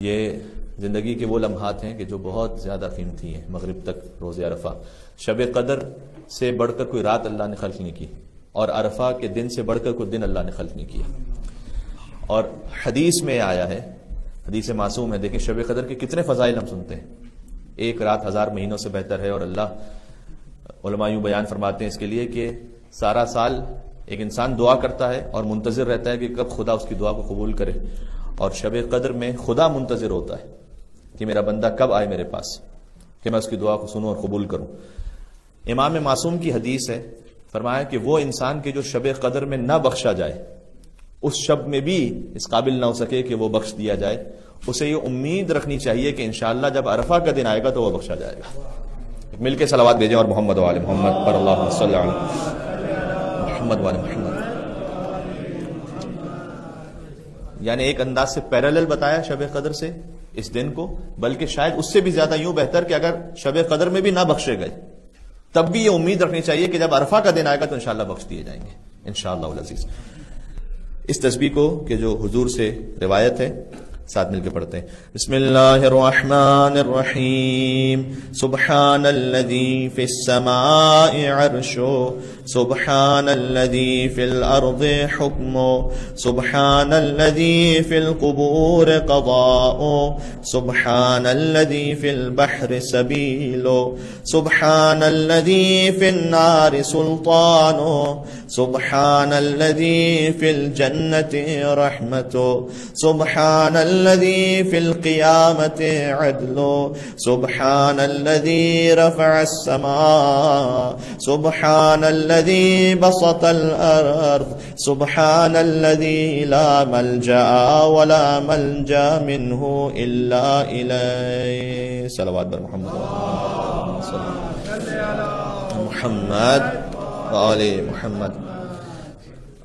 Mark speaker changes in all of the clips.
Speaker 1: یہ زندگی کے وہ لمحات ہیں کہ جو بہت زیادہ قیمتی ہیں. مغرب تک روز عرفہ، شب قدر سے بڑھ کر کوئی رات اللہ نے خلق نہیں کی، اور عرفہ کے دن سے بڑھ کر کوئی دن اللہ نے خلق نہیں کیا. اور حدیث میں آیا ہے، حدیث معصوم ہے، دیکھیں شب قدر کے کتنے فضائل ہم سنتے ہیں. ایک رات 1000 مہینوں سے بہتر ہے، اور اللہ علماء یوں بیان فرماتے ہیں اس کے لیے کہ سارا سال ایک انسان دعا کرتا ہے اور منتظر رہتا ہے کہ کب خدا اس کی دعا کو قبول کرے، اور شب قدر میں خدا منتظر ہوتا ہے کہ میرا بندہ کب آئے میرے پاس کہ میں اس کی دعا کو سنوں اور قبول کروں. امام معصوم کی حدیث ہے، فرمایا کہ وہ انسان کے جو شب قدر میں نہ بخشا جائے، اس شب میں بھی اس قابل نہ ہو سکے کہ وہ بخش دیا جائے، اسے یہ امید رکھنی چاہیے کہ انشاءاللہ جب عرفہ کا دن آئے گا تو وہ بخشا جائے گا. مل کے صلوات بھیجیں اور محمد وآل محمد پر اللہم صلی علی محمد وآل محمد. یعنی ایک انداز سے پیرالل بتایا شب قدر سے اس دن کو، بلکہ شاید اس سے بھی زیادہ یوں بہتر کہ اگر شب قدر میں بھی نہ بخشے گئے تب بھی یہ امید رکھنی چاہیے کہ جب عرفہ کا دن آئے گا تو انشاءاللہ بخش دیے جائیں گے انشاءاللہ العزیز. اس تسبیح کو کہ جو حضور سے روایت ہے ساتھ مل کے پڑھتے ہیں. بسم اللہ الرحمن الرحیم. سبحان الذی فی السماء عرشو، سبحان الذی فی الارض حکمو، سبحان الذی فی القبور قضاؤ، سبحان الذی فی البحر سبیلو، سبحان الذی فی النار سلطانو، سبحان الذی فی الجنت رحمتو، سبحان الذي في القيامة عدل، سبحان الذي رفع السماء، سبحان الذي بسط الأرض، سبحان الذي لا ملجأ ولا ملجأ منه إلا إليه. صلوات بر محمد محمد وآل محمد.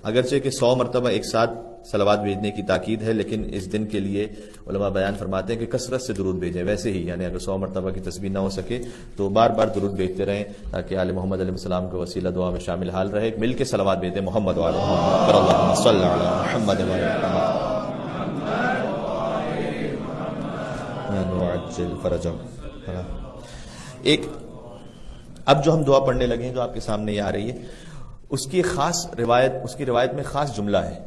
Speaker 1: اگرچہ کہ 100 مرتبہ ایک ساتھ صلوات بھیجنے کی تاکید ہے، لیکن اس دن کے لیے علماء بیان فرماتے ہیں کہ کثرت سے درود بھیجیں. ویسے ہی یعنی اگر 100 مرتبہ کی تسبیح نہ ہو سکے تو بار بار درود بھیجتے رہیں تاکہ آل محمد علیہ السلام کا وسیلہ دعا میں شامل حال رہے. مل کے صلوات بھیجیں محمد وعلی محمد پر اللہم صلی علی محمد وعلی محمد. ایک اب جو ہم دعا پڑھنے لگے ہیں جو آپ کے سامنے یہ آ رہی ہے، اس کی روایت میں خاص جملہ ہے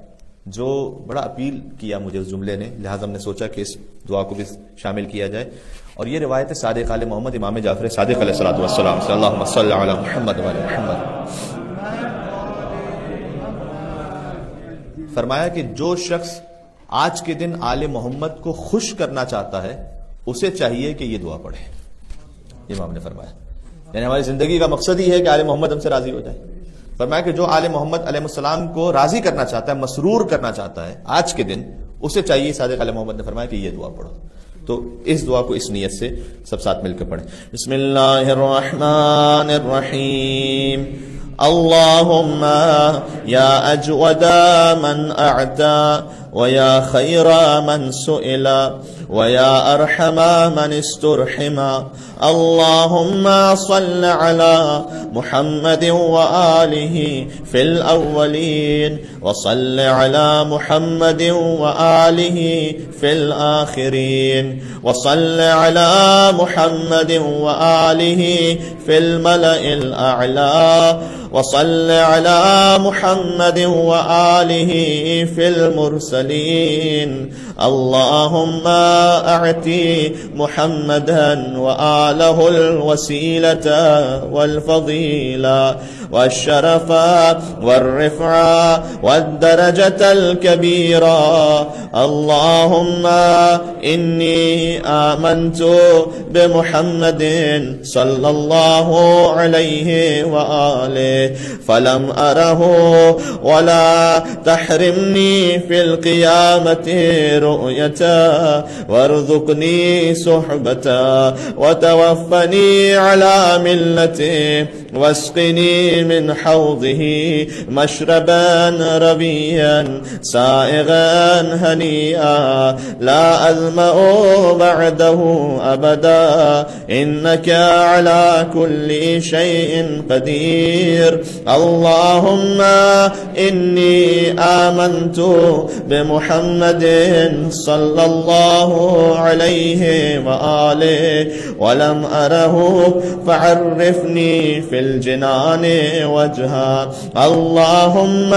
Speaker 1: جو بڑا اپیل کیا مجھے اس جملے نے، لہٰذا ہم نے سوچا کہ اس دعا کو بھی شامل کیا جائے. اور یہ روایت ہے صادق آل محمد امام جعفر صادق علیہ الصلوۃ والسلام سے. اللہم صلی علی محمد وعلی محمد. فرمایا کہ جو شخص آج کے دن آل محمد کو خوش کرنا چاہتا ہے اسے چاہیے کہ یہ دعا پڑھے. امام نے فرمایا یعنی ہماری زندگی کا مقصد ہی ہے کہ آل محمد ہم سے راضی ہو جائے. فرمایا کہ جو آل محمد علیہ السلام کو راضی کرنا چاہتا ہے، مسرور کرنا چاہتا ہے آج کے دن، اسے چاہیے، صادق علیہ محمد نے فرمایا کہ یہ دعا پڑھو. تو اس دعا کو اس نیت سے سب ساتھ مل کے پڑھیں. بسم اللہ الرحمن الرحیم. اللہم یا اجود من اعطا ویا خیر من سئل ویا ارحم من استرحم. اللہم صل علی محمد وآلہ فی الاولین وصل علی محمد وآلہ فی الآخرین وصل علی محمد وآلہ فی الملأ الاعلی وصل علی محمد وآلہ فی المرسلین. اللہم اعطی محمدا وآلہ الوسیلۃ والفضیلہ والشرف والرفع والدرجة الكبيرة. اللهم إني آمنت بمحمد صلى الله عليه وآله فلم أره ولا تحرمني في القيامة رؤيته وارزقني صحبته وتوفني على ملته واسقني من حوضه مشربا رويا سائغا هنيئا لا أظمأ بعده أبدا إنك على كل شيء قدير اللهم إني آمنت بمحمد صلى الله عليه وآله ولم أره فعرفني في الجنان وجها اللهم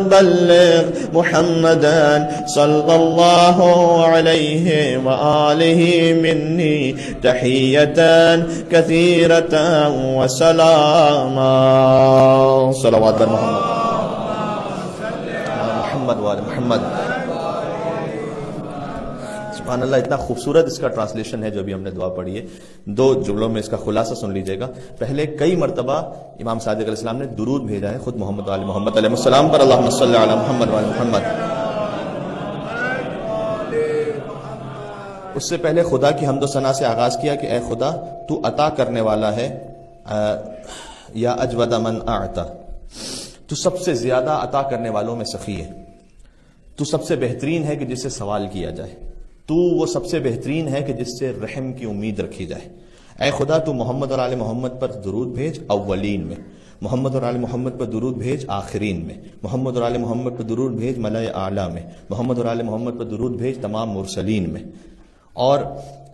Speaker 1: بلغ محمدا صلى الله عليه وآله مني تحية كثيرة وسلاما صلوات بر محمد وآل محمد. سبحان اللہ، اتنا خوبصورت اس کا ٹرانسلیشن ہے جو ابھی ہم نے دعا پڑھی ہے. دو جملوں میں اس کا خلاصہ سن لیجئے گا. پہلے کئی مرتبہ امام صادق علیہ السلام نے درود بھیجا ہے خود محمد علیہ محمد علیہ السلام پر، اللہم صلی علی محمد وعلی محمد. اس سے پہلے خدا کی حمد و ثنا سے آغاز کیا کہ اے خدا تو عطا کرنے والا ہے، یا اجود من اعطا، تو سب سے زیادہ عطا کرنے والوں میں سخی ہے، تو سب سے بہترین ہے کہ جس سے سوال کیا جائے، تو وہ سب سے بہترین ہے کہ جس سے رحم کی امید رکھی جائے. اے خدا تو محمد اور آل محمد پر درود بھیج اولین میں، محمد اور آل محمد پر درود بھیج آخرین میں، محمد اور آل محمد پر درود بھیج ملأ اعلیٰ میں، محمد اور آل محمد پر درود بھیج تمام مرسلین میں. اور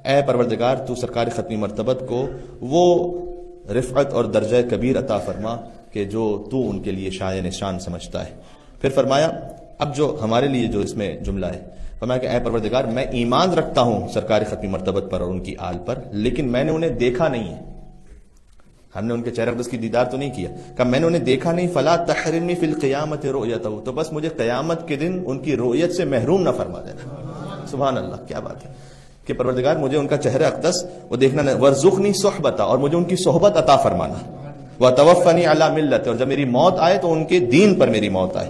Speaker 1: اے پروردگار تو سرکار ختمی مرتبت کو وہ رفعت اور درجہ کبیر عطا فرما کہ جو تو ان کے لیے شایع نشان سمجھتا ہے. پھر فرمایا اب جو ہمارے لیے جو اس میں جملہ ہے، فرمایا کہ اے پروردگار میں ایمان رکھتا ہوں سرکار ختمی مرتبت پر اور ان کی آل پر، لیکن میں نے انہیں دیکھا نہیں ہے، ہم نے ان کے چہرہ اقدس کی دیدار تو نہیں کیا، کہ میں نے انہیں دیکھا نہیں. فلا تحرمنی فی القیامت رؤیتہ، تو بس مجھے قیامت کے دن ان کی رؤیت سے محروم نہ فرما دینا. سبحان اللہ، کیا بات ہے کہ پروردگار مجھے ان کا چہرہ اقدس وہ دیکھنا نہیں. وارزقنی صحبتا، اور مجھے ان کی صحبت عطا فرمانا. وتوفنی علی ملت، اور جب میری موت آئے تو ان کے دین پر میری موت آئے.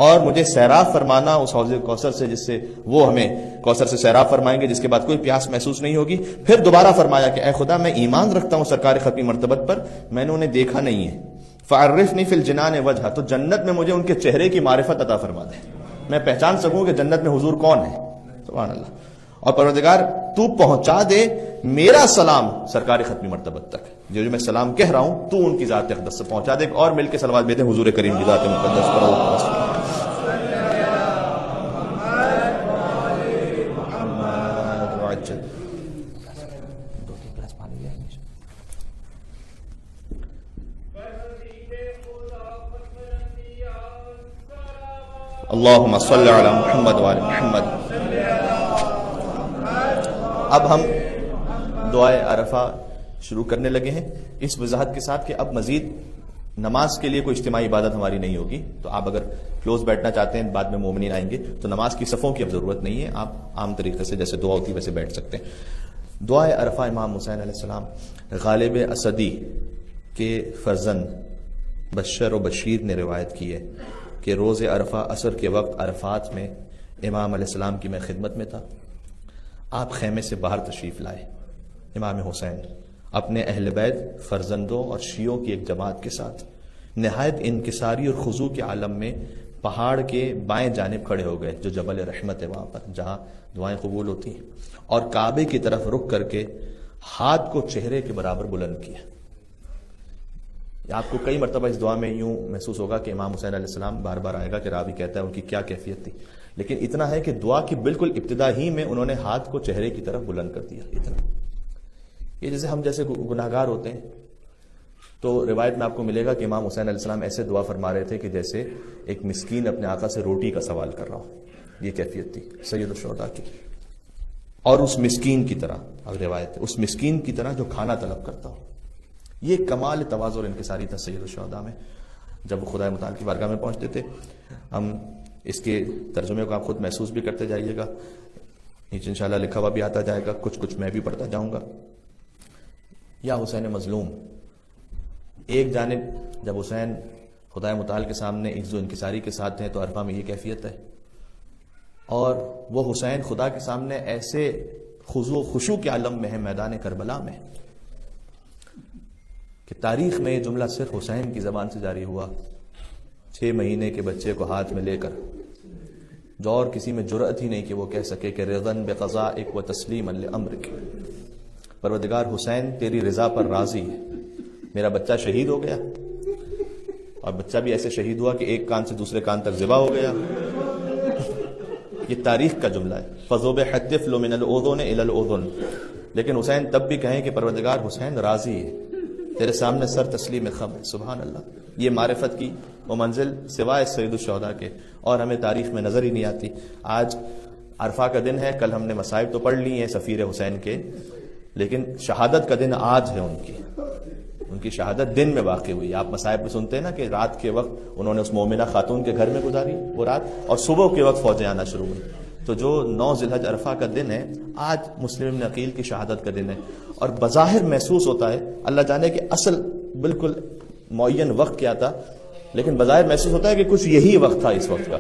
Speaker 1: اور مجھے سیراب فرمانا اس حوض کوثر سے جس سے وہ ہمیں کوثر سے سیراب فرمائیں گے، جس کے بعد کوئی پیاس محسوس نہیں ہوگی. پھر دوبارہ فرمایا کہ اے خدا میں ایمان رکھتا ہوں سرکار ختمی مرتبت پر، میں نے انہیں دیکھا نہیں ہے. فعرفنی فی الجنان وجہا، تو جنت میں مجھے ان کے چہرے کی معرفت عطا فرما دے، میں پہچان سکوں کہ جنت میں حضور کون ہے. سبحان اللہ. اور پروردگار تو پہنچا دے میرا سلام سرکار ختمی مرتبت تک، جو میں سلام کہہ رہا ہوں تو ان کی ذات اقدس سے پہنچا دے. اور مل کے صلوات بھیجیں حضور کریم کی ذات مقدس پر. اللہم صلی علی محمد وعلی محمد. اب ہم دعائے عرفہ شروع کرنے لگے ہیں اس وضاحت کے ساتھ کہ اب مزید نماز کے لیے کوئی اجتماعی عبادت ہماری نہیں ہوگی. تو آپ اگر کلوز بیٹھنا چاہتے ہیں، بعد میں مومنین آئیں گے، تو نماز کی صفوں کی اب ضرورت نہیں ہے، آپ عام طریقے سے جیسے دعا ہوتی ہے ویسے بیٹھ سکتے ہیں. دعائے عرفہ امام حسین علیہ السلام غالب اسدی کے فرزند بشر و بشیر نے روایت کی ہے کہ روز عرفہ عصر کے وقت عرفات میں امام علیہ السلام کی میں خدمت میں تھا. آپ خیمے سے باہر تشریف لائے. امام حسین اپنے اہل بیت، فرزندوں اور شیعوں کی ایک جماعت کے ساتھ نہایت انکساری اور خضوع کے عالم میں پہاڑ کے بائیں جانب کھڑے ہو گئے جو جبل رحمت ہے وہاں پر جہاں دعائیں قبول ہوتی ہیں، اور کعبے کی طرف رخ کر کے ہاتھ کو چہرے کے برابر بلند کیا. آپ کو کئی مرتبہ اس دعا میں یوں محسوس ہوگا کہ امام حسین علیہ السلام بار بار آئے گا کہ راوی کہتا ہے ان کی کیا کیفیت تھی، لیکن اتنا ہے کہ دعا کی بالکل ابتدا ہی میں انہوں نے ہاتھ کو چہرے کی طرف بلند کر دیا. اتنا یہ جیسے ہم جیسے گناہگار ہوتے ہیں تو روایت میں آپ کو ملے گا کہ امام حسین علیہ السلام ایسے دعا فرما رہے تھے کہ جیسے ایک مسکین اپنے آقا سے روٹی کا سوال کر رہا ہو. یہ کیفیت تھی سید الشہداء کی. اور اس مسکین کی طرح، اب روایت ہے، اس مسکین کی طرح جو کھانا طلب کرتا ہو. یہ کمال تواضع اور انکساری تھا سید الشہداء میں. جب وہ خدائے متعال کی بارگاہ میں پہنچتے تھے، ہم اس کے ترجمے کو آپ خود محسوس بھی کرتے جائیے گا، نیچے انشاءاللہ لکھا ہوا بھی آتا جائے گا، کچھ میں بھی پڑھتا جاؤں گا. یا حسین مظلوم، ایک جانب جب حسین خدائے متعال کے سامنے عجز و انکساری کے ساتھ ہیں تو عرفہ میں یہ کیفیت ہے، اور وہ حسین خدا کے سامنے ایسے خضوع و خشوع کے عالم میں ہے میدان کربلا میں. کہ تاریخ میں یہ جملہ صرف حسین کی زبان سے جاری ہوا، 6 مہینے کے بچے کو ہاتھ میں لے کر، جو اور کسی میں جرأت ہی نہیں کہ وہ کہہ سکے کہ رضاً بقضائک و تسلیما لامرک، پروردگار حسین تیری رضا پر راضی ہے، میرا بچہ شہید ہو گیا، اور بچہ بھی ایسے شہید ہوا کہ ایک کان سے دوسرے کان تک ذبح ہو گیا۔ یہ تاریخ کا جملہ ہے، فذبح الطفل من الاذن الى الاذن، لیکن حسین تب بھی کہیں کہ پروردگار حسین راضی ہے، تیرے سامنے سر تسلیم خم ہے۔ سبحان اللہ، یہ معرفت کی وہ منزل سوائے سید الشہداء کے اور ہمیں تاریخ میں نظر ہی نہیں آتی۔ آج عرفہ کا دن ہے، کل ہم نے مصائب تو پڑھ لی ہیں سفیر حسین کے، لیکن شہادت کا دن آج ہے ان کی شہادت دن میں واقع ہوئی۔ آپ مصائب میں سنتے ہیں نا کہ رات کے وقت انہوں نے اس مومنہ خاتون کے گھر میں گزاری وہ رات، اور صبح کے وقت فوجیں آنا شروع ہوئی۔ تو جو 9 ذی الحج عرفہ کا دن ہے، آج مسلم ابن عقیل کی شہادت کا دن ہے، اور بظاہر محسوس ہوتا ہے، اللہ جانے کہ اصل بالکل معین وقت کیا تھا، لیکن بظاہر محسوس ہوتا ہے کہ کچھ یہی وقت تھا اس وقت کا۔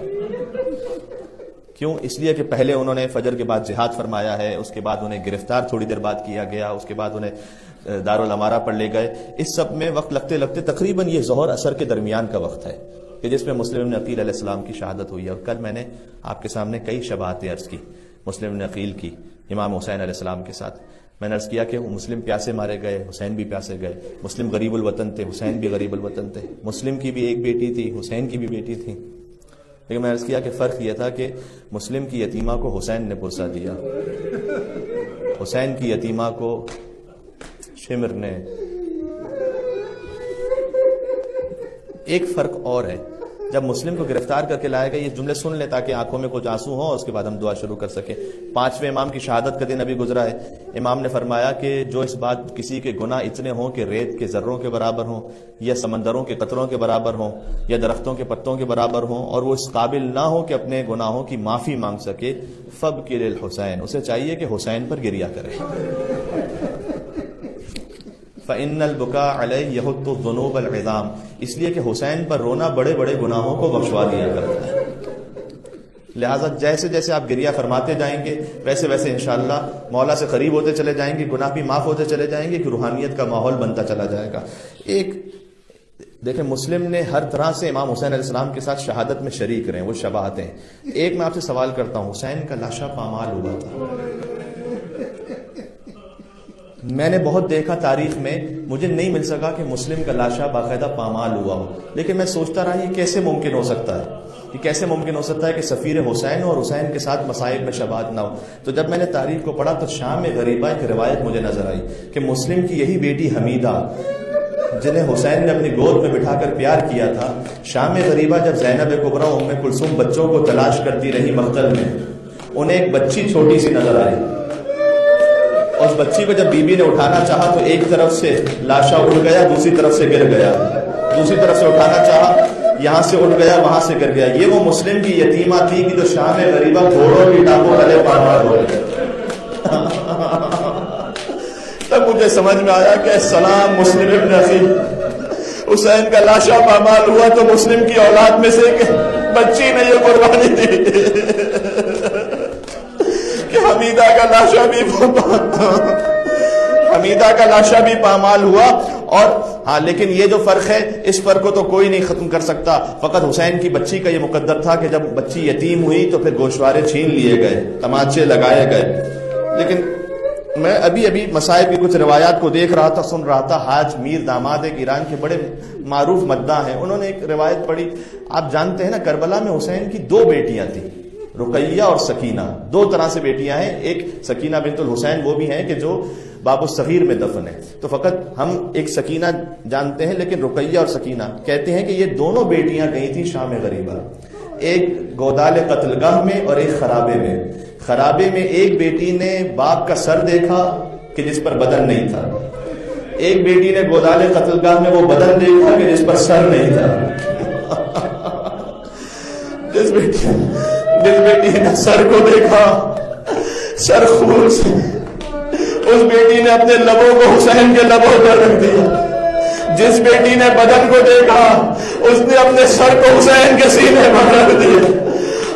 Speaker 1: کیوں؟ اس لیے کہ پہلے انہوں نے فجر کے بعد جہاد فرمایا ہے، اس کے بعد انہیں گرفتار تھوڑی دیر بعد کیا گیا، اس کے بعد انہیں دارالامارہ پر لے گئے۔ اس سب میں وقت لگتے لگتے تقریباً یہ ظہر عصر کے درمیان کا وقت ہے کہ جس میں مسلم ابن عقیل علیہ السلام کی شہادت ہوئی ہے۔ اور کل میں نے آپ کے سامنے کئی شباہتیں عرض کی مسلم ابن عقیل کی امام حسین علیہ السلام کے ساتھ۔ میں نے عرض کیا کہ مسلم پیاسے مارے گئے، حسین بھی پیاسے گئے، مسلم غریب الوطن تھے، حسین بھی غریب الوطن تھے، مسلم کی بھی ایک بیٹی تھی، حسین کی بھی بیٹی تھی، لیکن میں نے عرض کیا کہ فرق یہ تھا کہ مسلم کی یتیمہ کو حسین نے پرسہ دیا، حسین کی یتیمہ کو شمر نے۔ ایک فرق اور ہے، جب مسلم کو گرفتار کر کے لایا گیا، یہ جملے سن لیں تاکہ آنکھوں میں کچھ آنسو ہوں، اور اس کے بعد ہم دعا شروع کر سکیں۔ 5ویں امام کی شہادت کا دن ابھی گزرا ہے۔ امام نے فرمایا کہ جو اس بات کسی کے گناہ اتنے ہوں کہ ریت کے ذروں کے برابر ہوں، یا سمندروں کے قطروں کے برابر ہوں، یا درختوں کے پتوں کے برابر ہوں، اور وہ اس قابل نہ ہو کہ اپنے گناہوں کی معافی مانگ سکے، فبکی للحسین، اسے چاہیے کہ حسین پر گریہ کرے۔ فَإِنَّ الْبُكَاءَ عَلَيْهِ يَحُطُّ الذُّنُوبَ الْعِظَامَ، اس لیے کہ حسین پر رونا بڑے بڑے گناہوں کو بخشوا دیا کرتا ہے۔ لہٰذا جیسے جیسے آپ گریہ فرماتے جائیں گے، ویسے ویسے انشاءاللہ مولا سے قریب ہوتے چلے جائیں گے، گناہ بھی معاف ہوتے چلے جائیں گے، کہ روحانیت کا ماحول بنتا چلا جائے گا۔ ایک دیکھیں، مسلم نے ہر طرح سے امام حسین علیہ السلام کے ساتھ شہادت میں شریک رہے ہیں، وہ شباہتیں۔ ایک میں آپ سے سوال کرتا ہوں، حسین کا لاشا پامال ہوا تھا، میں نے بہت دیکھا تاریخ میں، مجھے نہیں مل سکا کہ مسلم کا لاشا باقاعدہ پامال ہوا ہو، لیکن میں سوچتا رہا یہ کیسے ممکن ہو سکتا ہے، یہ کیسے ممکن ہو سکتا ہے کہ سفیر حسین ہو اور حسین کے ساتھ مصائب میں شباہت نہ ہو۔ تو جب میں نے تاریخ کو پڑھا تو شام غریبہ ایک روایت مجھے نظر آئی کہ مسلم کی یہی بیٹی حمیدہ، جنہیں حسین نے اپنی گود میں بٹھا کر پیار کیا تھا، شام غریبہ جب زینب کبریٰ ام کلثوم بچوں کو تلاش کرتی رہی مقتل میں، انہیں ایک بچی چھوٹی سی نظر آئی، اور اس بچی کو جب بی بی نے اٹھانا چاہا تو ایک طرف سے لاشا اڑ گیا، دوسری طرف سے گر گیا، دوسری طرف سے اٹھانا چاہا، یہاں سے اڑ گیا، وہاں سے گر گیا۔ یہ وہ مسلم کی یتیمہ تھی کہ جو شام غریبہ گھوڑوں کی ٹانگوں تلے پامال ہو گئی۔ تب مجھے سمجھ میں آیا کہ سلام مسلم ابن عقیل، حسین کا لاشا پامال ہوا تو مسلم کی اولاد میں سے ایک بچی نے یہ قربانی دی کہ حمیدہ کا لاشا بھی پامال ہوا۔ اور ہاں، لیکن یہ جو فرق ہے، اس فرق کو تو کوئی نہیں ختم کر سکتا۔ فقط حسین کی بچی کا یہ مقدر تھا کہ جب بچی یتیم ہوئی تو پھر گوشوارے چھین لیے گئے، تماچے لگائے گئے۔ لیکن میں ابھی مصائب کی کچھ روایات کو دیکھ رہا تھا، سن رہا تھا۔ حاج میر داماد ایک ایران کے بڑے معروف مداح ہیں، انہوں نے ایک روایت پڑھی۔ آپ جانتے ہیں نا، کربلا میں حسین کی 2 بیٹیاں تھیں، رقیہ اور سکینہ، 2 طرح سے بیٹیاں ہیں۔ ایک سکینہ بنت الحسین وہ بھی ہیں کہ جو باب الصغیر میں دفن ہے، تو فقط ہم ایک سکینہ جانتے ہیں، لیکن رقیہ اور سکینہ کہتے ہیں کہ یہ دونوں بیٹیاں گئی تھیں شام غریبہ، ایک گودال قتل گاہ میں اور ایک خرابے میں۔ خرابے میں ایک بیٹی نے باپ کا سر دیکھا کہ جس پر بدن نہیں تھا، ایک بیٹی نے گودال قتل گاہ میں وہ بدن دیکھا کہ جس پر سر نہیں تھا۔ جس بیٹی نے سر کو دیکھا، سر خون سے، اس بیٹی نے اپنے لبوں کو حسین کے لبوں پر رکھ دیا۔ جس بیٹی نے بدن کو دیکھا، اس نے اپنے سر کو حسین کے سینے پر رکھ دیا،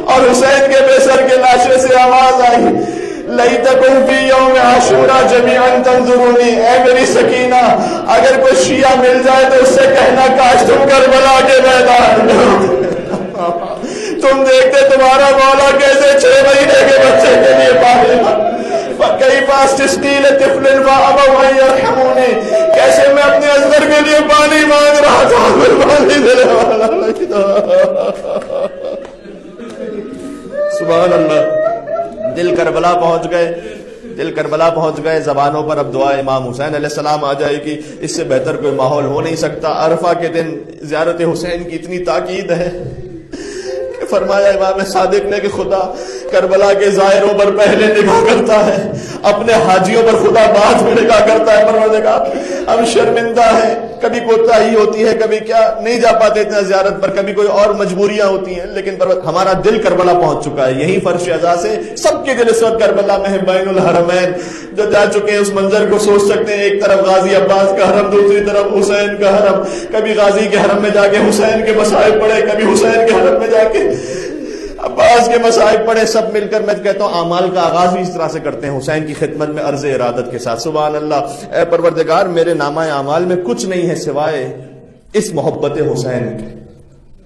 Speaker 1: اور حسین کے بے سر کے لاشے سے آواز آئی،
Speaker 2: لیتکم فی یوم عاشورا جمیعا تنظرونی، اے میری سکینہ اگر کوئی شیعہ مل جائے تو اس سے کہنا کاش تم کربلا کے میدان میں ہوتے، تم دیکھتے تمہارا مولا کیسے 6 مہینے کے بچے کے لیے پانی کیف استسقی لطفل فابوا ان یرحمونی، کیسے میں اپنے اصغر کے لیے پانی مانگ رہا تھا، پانی دینے والا سبحان اللہ۔ دل کربلا پہنچ گئے، دل کربلا پہنچ گئے، زبانوں پر اب دعا امام حسین علیہ السلام آ جائے گی، اس سے بہتر کوئی ماحول ہو نہیں سکتا۔ عرفہ کے دن زیارت حسین کی اتنی تاکید ہے کہ فرمایا امام صادق نے کہ خدا کربلا کے زائروں پر پہلے نگاہ کرتا ہے، اپنے حاجیوں پر خدا بعد میں نگاہ کرتا ہے۔ پروردگار ہم شرمندہ ہیں، کبھی کوتاہی ہوتی ہے، کبھی کیا نہیں جا پاتے اتنا زیارت پر، کبھی کوئی اور مجبوریاں ہوتی ہیں، لیکن ہمارا دل کربلا پہنچ چکا ہے۔ یہی فرش عزا سے سب کے دل اس وقت کربلا میں ہے۔ بین الحرمین جو جا چکے ہیں اس منظر کو سوچ سکتے ہیں، ایک طرف غازی عباس کا حرم، دوسری طرف حسین کا حرم، کبھی غازی کے حرم میں جا کے حسین کے مصائب پڑھے، کبھی حسین کے حرم میں جا کے عباس کے مصائب پڑھے، سب مل کر میں کہتا ہوں اعمال کا آغاز بھی اس طرح سے کرتے ہیں، حسین کی خدمت میں عرض ارادت کے ساتھ۔ سبحان اللہ۔ اے پروردگار میرے نامہ اعمال میں کچھ نہیں ہے سوائے اس محبت حسین کے۔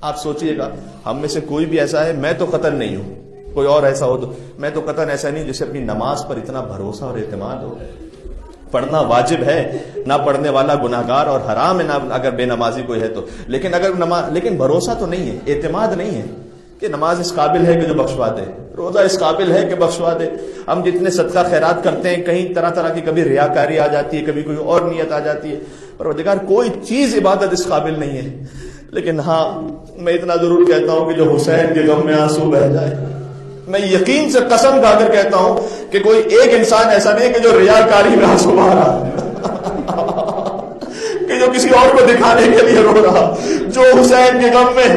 Speaker 2: آپ سوچئے گا ہم میں سے کوئی بھی ایسا ہے، میں تو قطعاً نہیں ہوں، کوئی اور ایسا ہو تو میں تو قطعاً ایسا نہیں جسے اپنی نماز پر اتنا بھروسہ اور اعتماد ہو۔ پڑھنا واجب ہے، نہ پڑھنے والا گناہگار اور حرام ہے، نہ اگر بے نمازی کوئی ہے تو، لیکن بھروسہ تو نہیں ہے، اعتماد نہیں ہے کہ نماز اس قابل ہے کہ جو بخشوا دے، روزہ اس قابل ہے کہ بخشوا دے۔ ہم جتنے صدقہ خیرات کرتے ہیں کہیں طرح طرح کی کبھی ریاکاری آ جاتی ہے، کبھی کوئی اور نیت آ جاتی ہے، پروردگار کوئی چیز عبادت اس قابل نہیں ہے، لیکن ہاں میں اتنا ضرور کہتا ہوں کہ جو حسین کے غم میں آنسو بہ جائے، میں یقین سے قسم کھا کر کہتا ہوں کہ کوئی ایک انسان ایسا نہیں کہ جو ریاکاری میں آنسو بہا رہا، کہ جو کسی اور کو دکھانے کے لیے رو رہا، جو حسین کے غم میں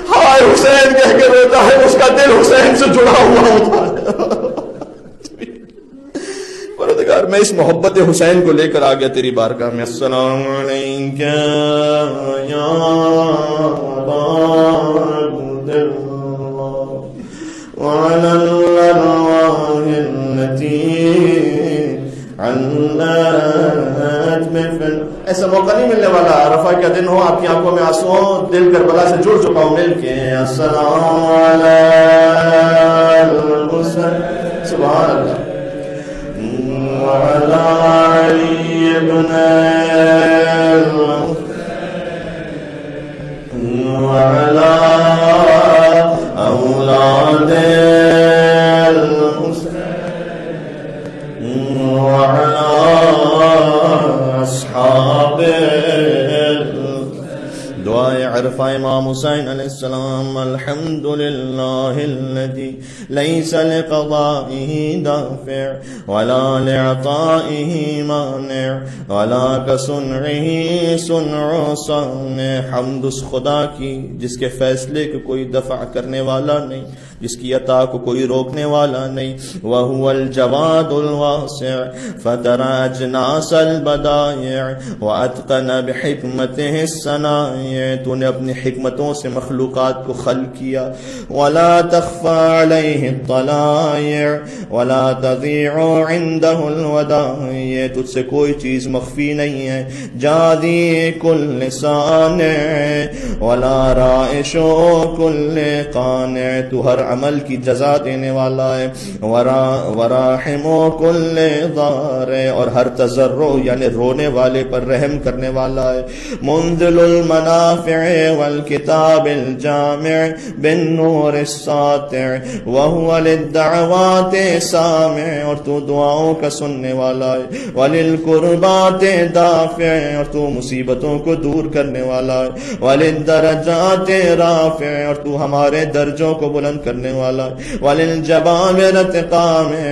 Speaker 2: ہائے حسین کہہ کے روتا ہے، اس کا دل حسین سے جڑا ہوا ہوتا ہے۔ پروردگار میں اس محبت حسین کو لے کر آ گیا تیری بارگاہ میں۔ السلام علیکم یا عباد اللہ وعلی الارواح التي ایسا موقع نہیں ملنے والا، عرفہ کا دن ہو، آپ کی آنکھوں میں آنسو ہو، دل کربلا سے جڑ چکا ہوں مل کے۔ السلام علیکم سبحان اللہ وعلی علی ابن وعلی اولاد دعائے عرفہ امام حسین علیہ السلام۔ الحمدللہ الذی لیس لقضائه دافع ولا لعطائه مانع ولا كصنعه صنع صانع۔ حمد اس خدا کی جس کے فیصلے کو کوئی دفع کرنے والا نہیں، جس کی عطا کو کوئی روکنے والا نہیں۔ وَهُوَ الْجَوَادُ الْوَاسِعُ فَتَرَى أَجْنَاسَ الْبَدَائِعِ وَأَتْقَنَ بِحِكْمَتِهِ الصَّنَائِعِ۔ تو نے اپنی حکمتوں سے مخلوقات کو خلق کیا۔ وَلَا تَخْفَى عَلَيْهِ الطَّلَائِعُ وَلَا تَضِيعُ عِنْدَهُ الْوَدَائِعُ۔ تجھ سے کوئی چیز مخفی نہیں ہے۔ جَادِي كُلِّ صَانِعٍ وَلَا رَائِشُ كُلِّ قَانِعٍ۔ تو ہر عمل کی جزا دینے والا ہے۔ وراحم کل ضار، اور ہر تضرع یعنی رونے والے پر رحم کرنے والا ہے۔ منزل المنافع والکتاب الجامع بالنور الساطع وهو للدعوات سامع، اور تو دعاؤں کا سننے والا ہے۔ وللقربات دافع، اور تو مصیبتوں کو دور کرنے والا ہے۔ وللدرجات رافع، اور تو ہمارے درجوں کو بلند کرنے والا۔ وللجبابرة قامع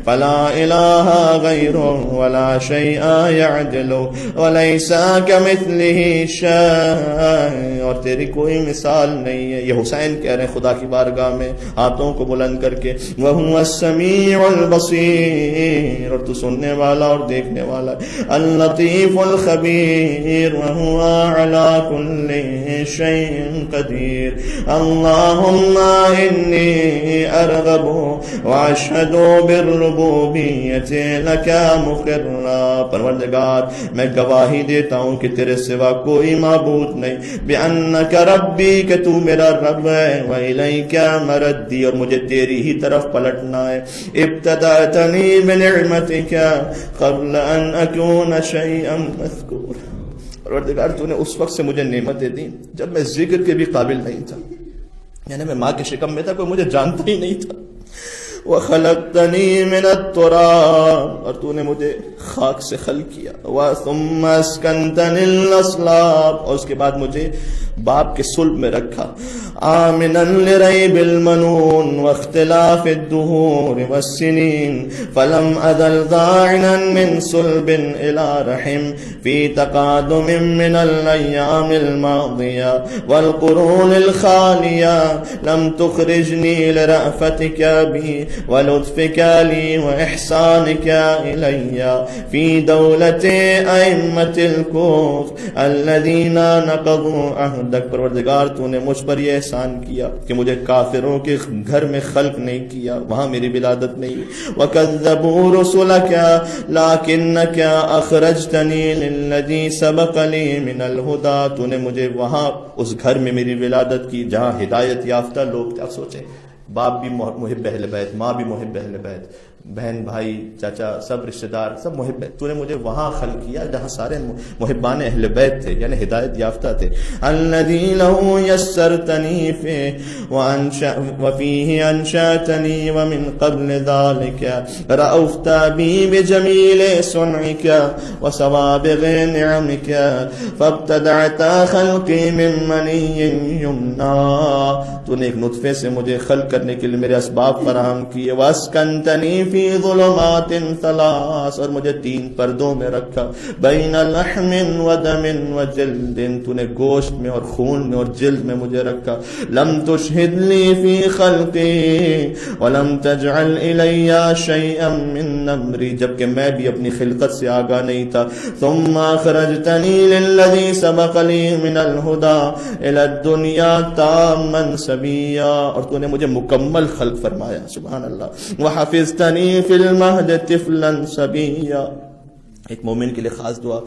Speaker 2: فلا الہ غیر ولا شیء یعدل وليس كمثله شیء، اور تیری کوئی مثال نہیں ہے۔ یہ حسین کہہ رہے ہیں خدا کی بارگاہ میں ہاتھوں کو بلند کر کے۔ وهو السمیع البصیر، اور تو سننے والا اور دیکھنے والا۔ اللطیف الخبیر وهو على كل شيء قدیر۔ اللهم إني أرغب وأشهد بالربوبية لك مقرا، پروردگار میں گواہی دیتا ہوں کہ تیرے سوا کوئی معبود نہیں، بأنك ربی کہ تو میرا رب ہے، وإلیک مردی اور مجھے تیری ہی طرف پلٹنا ہے، ابتدأتنی بنعمتک قبل ان اکون شیئا مذکورا، پروردگار تو نے اس وقت سے مجھے نعمتیں دی جب میں ذکر کے بھی قابل نہیں تھا، یعنی میں ماں کے شکم میں تھا، کوئی مجھے جانتا ہی نہیں تھا، وَخَلَقْتَنِي مِنَ التُّرَابِ اور تو نے مجھے خاک سے خلق کیا، وَثُمَّ أَسْكَنْتَنِي الْأَصْلَابِ اور اس کے بعد مجھے باپ کے صلب میں رکھا، آمنا لریب المنون واختلاف الدہور والسنین فلم ازل ضاعنا من صلب الى رحم فی تقادم من الایام الماضیہ والقرون الخالیہ لم تخرجنی لرأفتک بی ولطفک لی واحسانک الی فی دولت ائمت الکفر الذین نقضوا عہدک، پروردگار تو نے مجھ پر یہ احسان کیا کہ مجھے کافروں کے گھر میں خلق نہیں کیا، وہاں میری ولادت نہیں، وَكَذَّبُوا رُسُلَكَ لَكِنَّكَ أَخْرَجْتَنِي لِلَّذِي سَبَقَ لِي مِنَ الْهُدَى، تو نے مجھے وہاں اس گھر میں میری ولادت کی جہاں ہدایت یافتہ لوگ تھے۔ آپ سوچیں، باپ بھی محب اہل بیت، ماں بھی محب اہل بیت، بہن بھائی چاچا سب رشتہ دار سب محب، تو نے مجھے وہاں خلق کیا جہاں سارے محبان اہل بیت تھے، یعنی ہدایت یافتہ تھے۔ الذی لہ یسرتنی وفیہ انشأتنی ومن قبل ذلک رأفت بی بجمیل صنعک وسوابغ نعمک فابتدعت خلقی من منی یمنا، تو نے ایک نطفے سے مجھے خلق کرنے کے لیے میرے اسباب فراہم کیے، واسکنتنی فی ظلمات ثلاث اور مجھے 3 پردوں میں رکھا، بین لحم و دم و جلد، تو نے گوشت میں اور خون میں اور جلد میں مجھے رکھا، لم تشہد لی فی خلقی ولم تجعل الی شیئا من امری، جبکہ میں بھی اپنی خلقت سے آگاہ نہیں تھا، ثم اخرجتنی للذی سبق لی من الہدی الی الدنیا تاما سبیا، اور تو نے مجھے مکمل خلق فرمایا، سبحان اللہ، وحفظتنی فی المہد طفلا صبیا۔ ایک مومن کے لیے خاص دعا،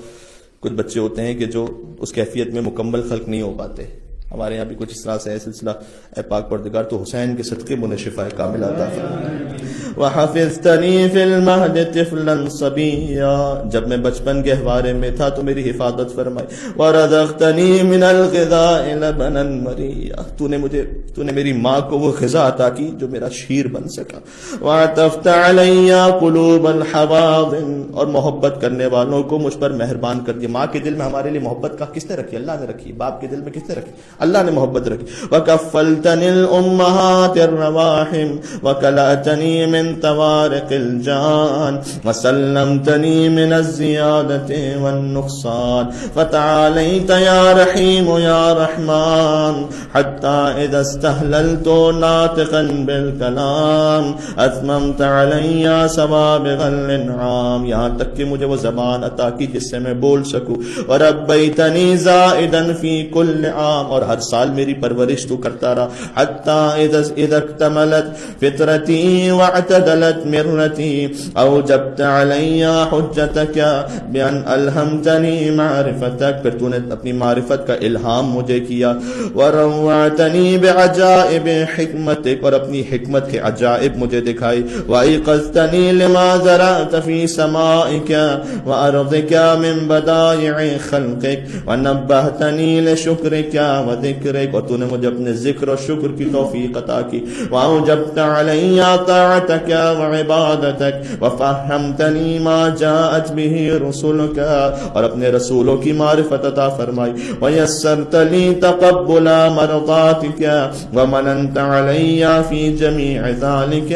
Speaker 2: کچھ بچے ہوتے ہیں کہ جو اس کیفیت میں مکمل خلق نہیں ہو پاتے، ہمارے یہاں بھی کچھ اس طرح سے ہے سلسلہ، اے پاک پروردگار تو حسین کے صدقے میں شفا کامل عطا فرما۔ وحفظتنی فی المہد طفلا صبیا، جب میں بچپن گہوارے میں تھا تو میری حفاظت فرمائی، ورزقتنی من الغذاء لبنا مریا، تو نے میری ماں کو وہ غذا عطا کی جو میرا شیر بن سکا، وعطفت علی قلوب الحواضن اور محبت کرنے والوں کو مجھ پر مہربان کر دیا۔ ماں کے دل میں ہمارے لیے محبت کا کس نے رکھی؟ اللہ نے رکھی۔ باپ کے دل میں کس نے رکھی؟ اللہ نے محبت رکھی۔ وکفلتنی الامہات الرواحم وکلأتنی من توارق الجان وسلمتنی من الزیادة والنقصان فتعالیت یا رحیم یا رحمان حتی اذا استحللت ناطقا بالکلام اتممت علی سوابغ الانعام، یہاں تک کہ مجھے وہ زبان عطا کی جس سے میں بول سکوں، وربیتنی زائدا فی کل عام اور ہر سال میری پرورش تو کرتا رہا، حتی اذا اکتملت فطرتی واعتدلت مرتی اوجبت علی حجتک بان الہمتنی معرفتک، پھر تو نے اپنی معرفت کا الہام مجھے کیا، وروعتنی بعجائب حکمتک اور اپنی حکمت کے عجائب مجھے دکھائی، وایقظتنی لما زرعت فی سمائک وارضک من بدائع خلقک ونبہتنی لشکرک وذکرک، اور تو نے مجھے اپنے ذکر اور شکر کی توفیق عطا کی، واوجبت علی طاعتک وعبادتک وفہمتنی ما جاءت به رسولک اور اپنے رسولوں کی معرفت عطا فرمائی، ویسرت لی تقبل مرضاتک ومننت علی فی جمیع ذلک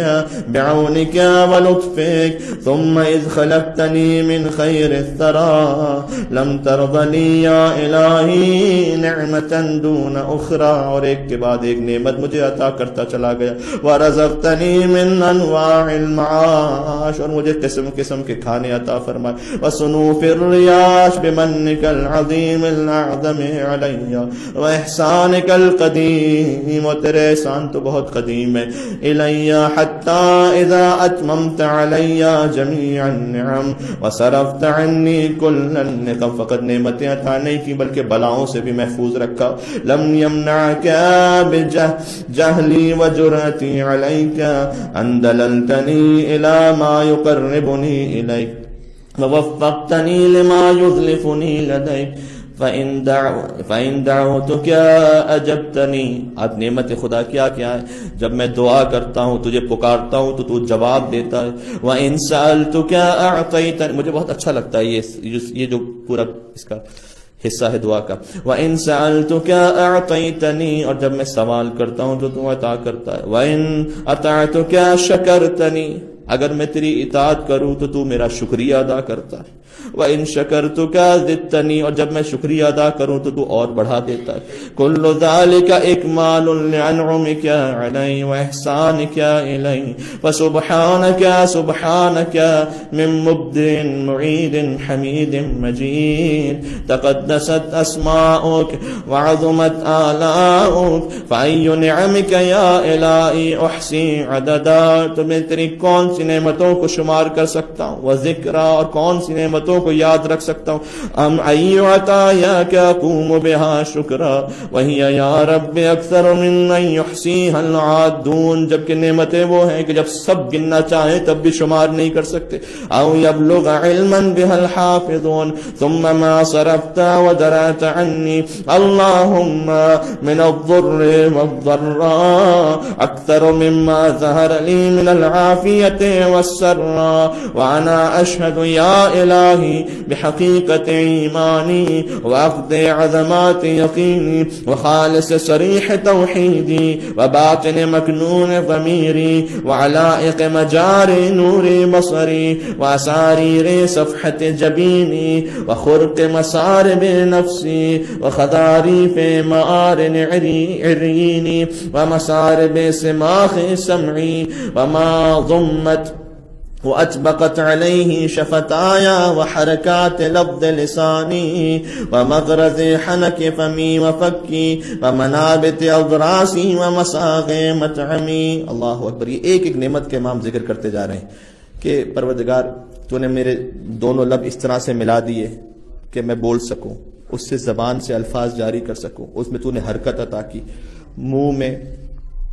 Speaker 2: بعونک ولطفک، ثم اذ خلقتنی من خیر الثرى لم ترض لی یا الہی نعمتا دون اخرى، اور ایک کے بعد ایک نعمت مجھے عطا کرتا چلا گیا. ورزقتنی من انواع المعاش، اور مجھے قسم قسم کے کھانے عطا فرمائے. وصنوف الریاش بمنک العظیم الاعظم علی واحسانک القدیم، اور تیرے احسان تو بہت قدیم ہے. الی حتی اذا اتممت علی جمیع النعم وصرفت عنی کل النقم، فقط نعمتیں عطا نہیں کی بلکہ بلاؤں سے بھی محفوظ رکھا. لم یمنعک بجہلی وجرأتی علیک ان دللتنی الی ما یقربنی الیک ووفقتنی لما یظلفنی لدیک فَإِن دعوتك أجبتنی. اب نعمت خدا کیا ہے؟ جب میں دعا کرتا ہوں، تجھے پکارتا ہوں تو جواب دیتا ہے. وَإِن سألتك أعطيتنی. مجھے بہت اچھا لگتا ہے یہ جو پورا اس کا حصہ ہے دعا کا. وَإِن سألتك أعطيتنی، اور جب میں سوال کرتا ہوں تو تو عطا کرتا ہے. وَإِن أطعتك شکرتنی، اگر میں تیری اطاعت کروں تو تو میرا شکریہ ادا کرتا ہے. وَإِن شَكَرْتُكَ زِدْتَنِی، اور جب میں شکریہ ادا کروں تو تو اور بڑھا دیتا ہے. كُلُّ ذَلِكَ إِكْمَالٌ لِعَنْعُمِكَ عَلَيَّ وَإِحْسَانِكَ إِلَيَّ فَسُبْحَانَكَ سُبْحَانَكَ مِن مُبْدِعٍ مُعِيدٍ حَمِيدٍ مَجِيدٍ. تَقَدَّسَتْ أَسْمَاؤُكَ وَعَظُمَتْ آلَاؤُكَ فَأَيُّ نِعَمِكَ يَا إِلَٰهِي أُحْصِي عَدَدًا. تو میں تیری کون سی نعمتوں کو شمار کر سکتا ہوں، وذکرا، اور کون سی نعمتوں کو یاد رکھ سکتا ہوں. ام ای عطایاک اقوم بها شکرا وہی یا رب اکثر من ان یحصیها العادون. جبکہ نعمتیں وہ ہیں کہ جب سب گننا چاہیں تب بھی شمار نہیں کر سکتے. او یبلغ علما بها الحافظون ثم ما صرفت ودرعت عنی اللهم من الضر والضراء اکثر مما ظهر لي من العافیة والسراء وانا اشهد یا الہی بحقیقت ایمانی وعقد عظمات یقینی وخالص صریح توحیدی وباطن مکنون ضمیری وعلائق مجار نور بصری واساریر صفحت جبینی وخرق مسارب نفسی وخضاریف معارن عرینی ومسارب سماخ سمعی وما ضمت وأطبقت عليه شفتايا وحركات لفظ لساني ومغرز حنك فمي وفكي ومنابت أضراسي ومساغ مطعمي. اللہ اکبر. یہ ایک نعمت کے امام ذکر کرتے جا رہے ہیں کہ پروردگار تو نے میرے دونوں لب اس طرح سے ملا دیے کہ میں بول سکوں، اس سے زبان سے الفاظ جاری کر سکوں، اس میں تو نے حرکت عطا کی. منہ میں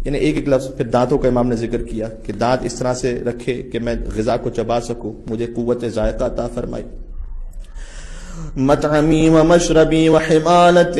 Speaker 2: یعنی ایک ایک لفظ. پھر دانتوں کا امام نے ذکر کیا کہ دانت اس طرح سے رکھے کہ میں غذا کو چبا سکوں، مجھے قوت ذائقہ عطا فرمائی. مطعمی و مشربی و حمالت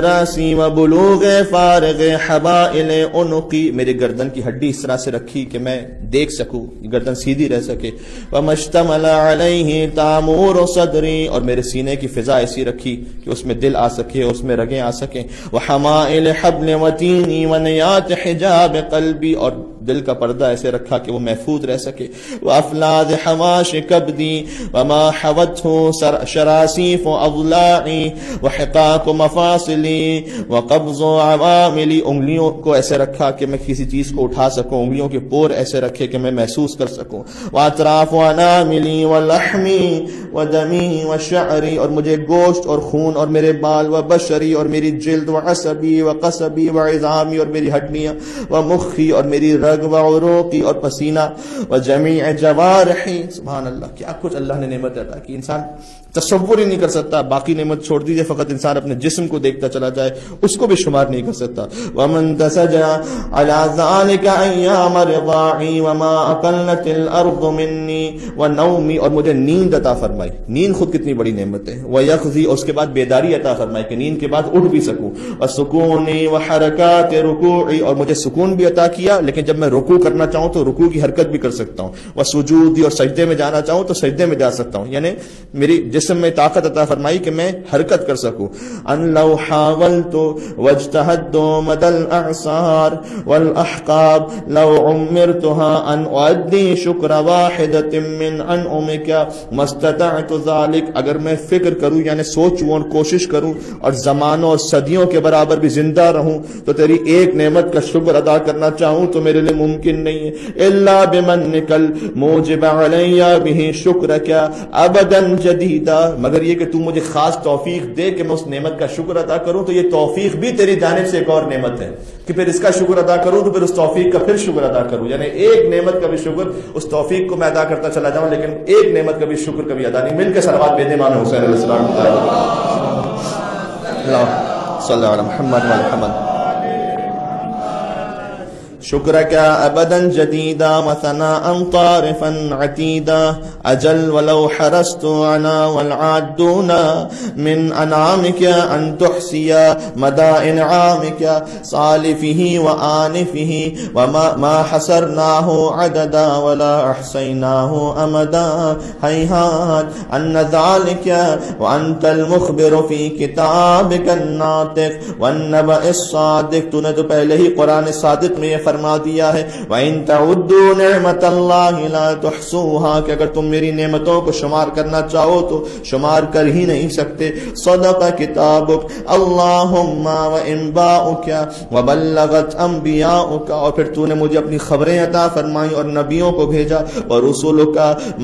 Speaker 2: راسی و بلوغ فارغ حبائل عنقی. میری گردن کی ہڈی اس طرح سے رکھی کہ میں دیکھ سکوں، گردن سیدھی رہ سکے. ومشتمل علیہ تعمور صدری، اور میرے سینے کی فضا ایسی رکھی کہ اس میں دل آ سکے، اس میں رگیں آ سکیں. وحمائل حبل وتینی ونیات حجاب قلبی، اور دل کا پردہ ایسے رکھا کہ وہ محفوظ رہ سکے. وافلاذ حواش کبدی وما حوته شراسیف اضلاعی وحقاق مفاصلی وقبض عواملی. انگلیوں کو ایسے رکھا کہ میں کسی چیز کو اٹھا سکوں، انگلیوں کے پور ایسے رکھے کہ میں محسوس کر سکوں. واطراف اناملی ولحمی ودمی وشعری، اور مجھے گوشت اور خون اور میرے بال، وبشری، اور میری جلد، وعصبی وقصبی وعظامی، اور میری ہڈیاں، ومخی، اور میری رگ، وعروقی، اور پسینہ، وجمیع جوارحی. سبحان اللہ. کیا کچھ اللہ نے نعمت عطا کی، انسان تصور ہی نہیں کر سکتا. باقی نعمت چھوڑ دیجئے، فقط انسان اپنے جسم کو دیکھتا چلا جائے اس کو بھی شمار نہیں کر سکتا. ومن تسجع على ذلك ایام رضاعی وما اقلت الارض منی ونومی، اور مجھے نیند عطا فرمائی. نیند خود کتنی بڑی نعمت ہے. ویقظی، اور اس کے بعد بیداری عطا فرمائی کہ نیند کے بعد اٹھ بھی سکوں. وسکونی وحرکات رکوعی، اور مجھے سکون بھی عطا کیا، لیکن جب میں رکوع کرنا چاہوں تو رکوع کی حرکت بھی کر سکتا ہوں، وسجودی اور سجدے میں جانا چاہوں تو سجدے میں جا سکتا ہوں، یعنی میری جسم میں طاقت عطا فرمائی کہ میں حرکت کر سکوں. ان لو حاولت واجتهدت مدى الاعصار والاحقاب لو عمرتها ان اؤدي شكر واحدة من انعمك ما استطعت ذلك. اگر میں فکر کروں یعنی سوچوں اور کوشش کروں اور زمانوں اور صدیوں کے برابر بھی زندہ رہوں تو تیری ایک نعمت کا شکر ادا کرنا چاہوں تو میرے لیے ممکن نہیں ہے. الا بمنك الموجب علي به شكرك ابدا جديدا. مگر یہ کہ تو مجھے خاص توفیق دے کہ میں اس نعمت کا شکر ادا کروں تو یہ توفیق بھی تیری جانب سے ایک اور نعمت ہے کہ پھر اس کا شکر ادا کروں تو پھر اس توفیق کا پھر شکر ادا کروں. یعنی ایک نعمت کا بھی شکر، اس توفیق کو میں ادا کرتا چلا جاؤں لیکن ایک نعمت کا بھی شکر کبھی ادا نہیں. مل کے صلوات بھیجیں امام حسین علیہ السلام. اللہ صلی علی محمد و علی محمد. شكرك أبدا جديدا وثناء طارفا عتيدا أجل ولو حرست أنا والعادون من أنعامك أن تحصي مدى إنعامك صالفه وآنفه وما حسرناه عددا ولا أحصيناه أمدا. هيهات أن ذلك وأنت المخبر في كتابك الناطق والنبأ الصادق. تو نے تو پہلے ہی قرآن صادق میں یہ فرما دیا ہے وَإِن تَعُدُّوا نِعْمَةَ اللَّهِ لَا تُحْصُوهَا کہ اگر تم میری نعمتوں کو شمار کرنا چاہو تو شمار کر ہی نہیں سکتے. صدق کتابک اللہم وانباؤک وبلغت انبیاؤک. اور پھر تو نے مجھے اپنی خبریں عطا فرمائی اور نبیوں کو بھیجا. ورسولک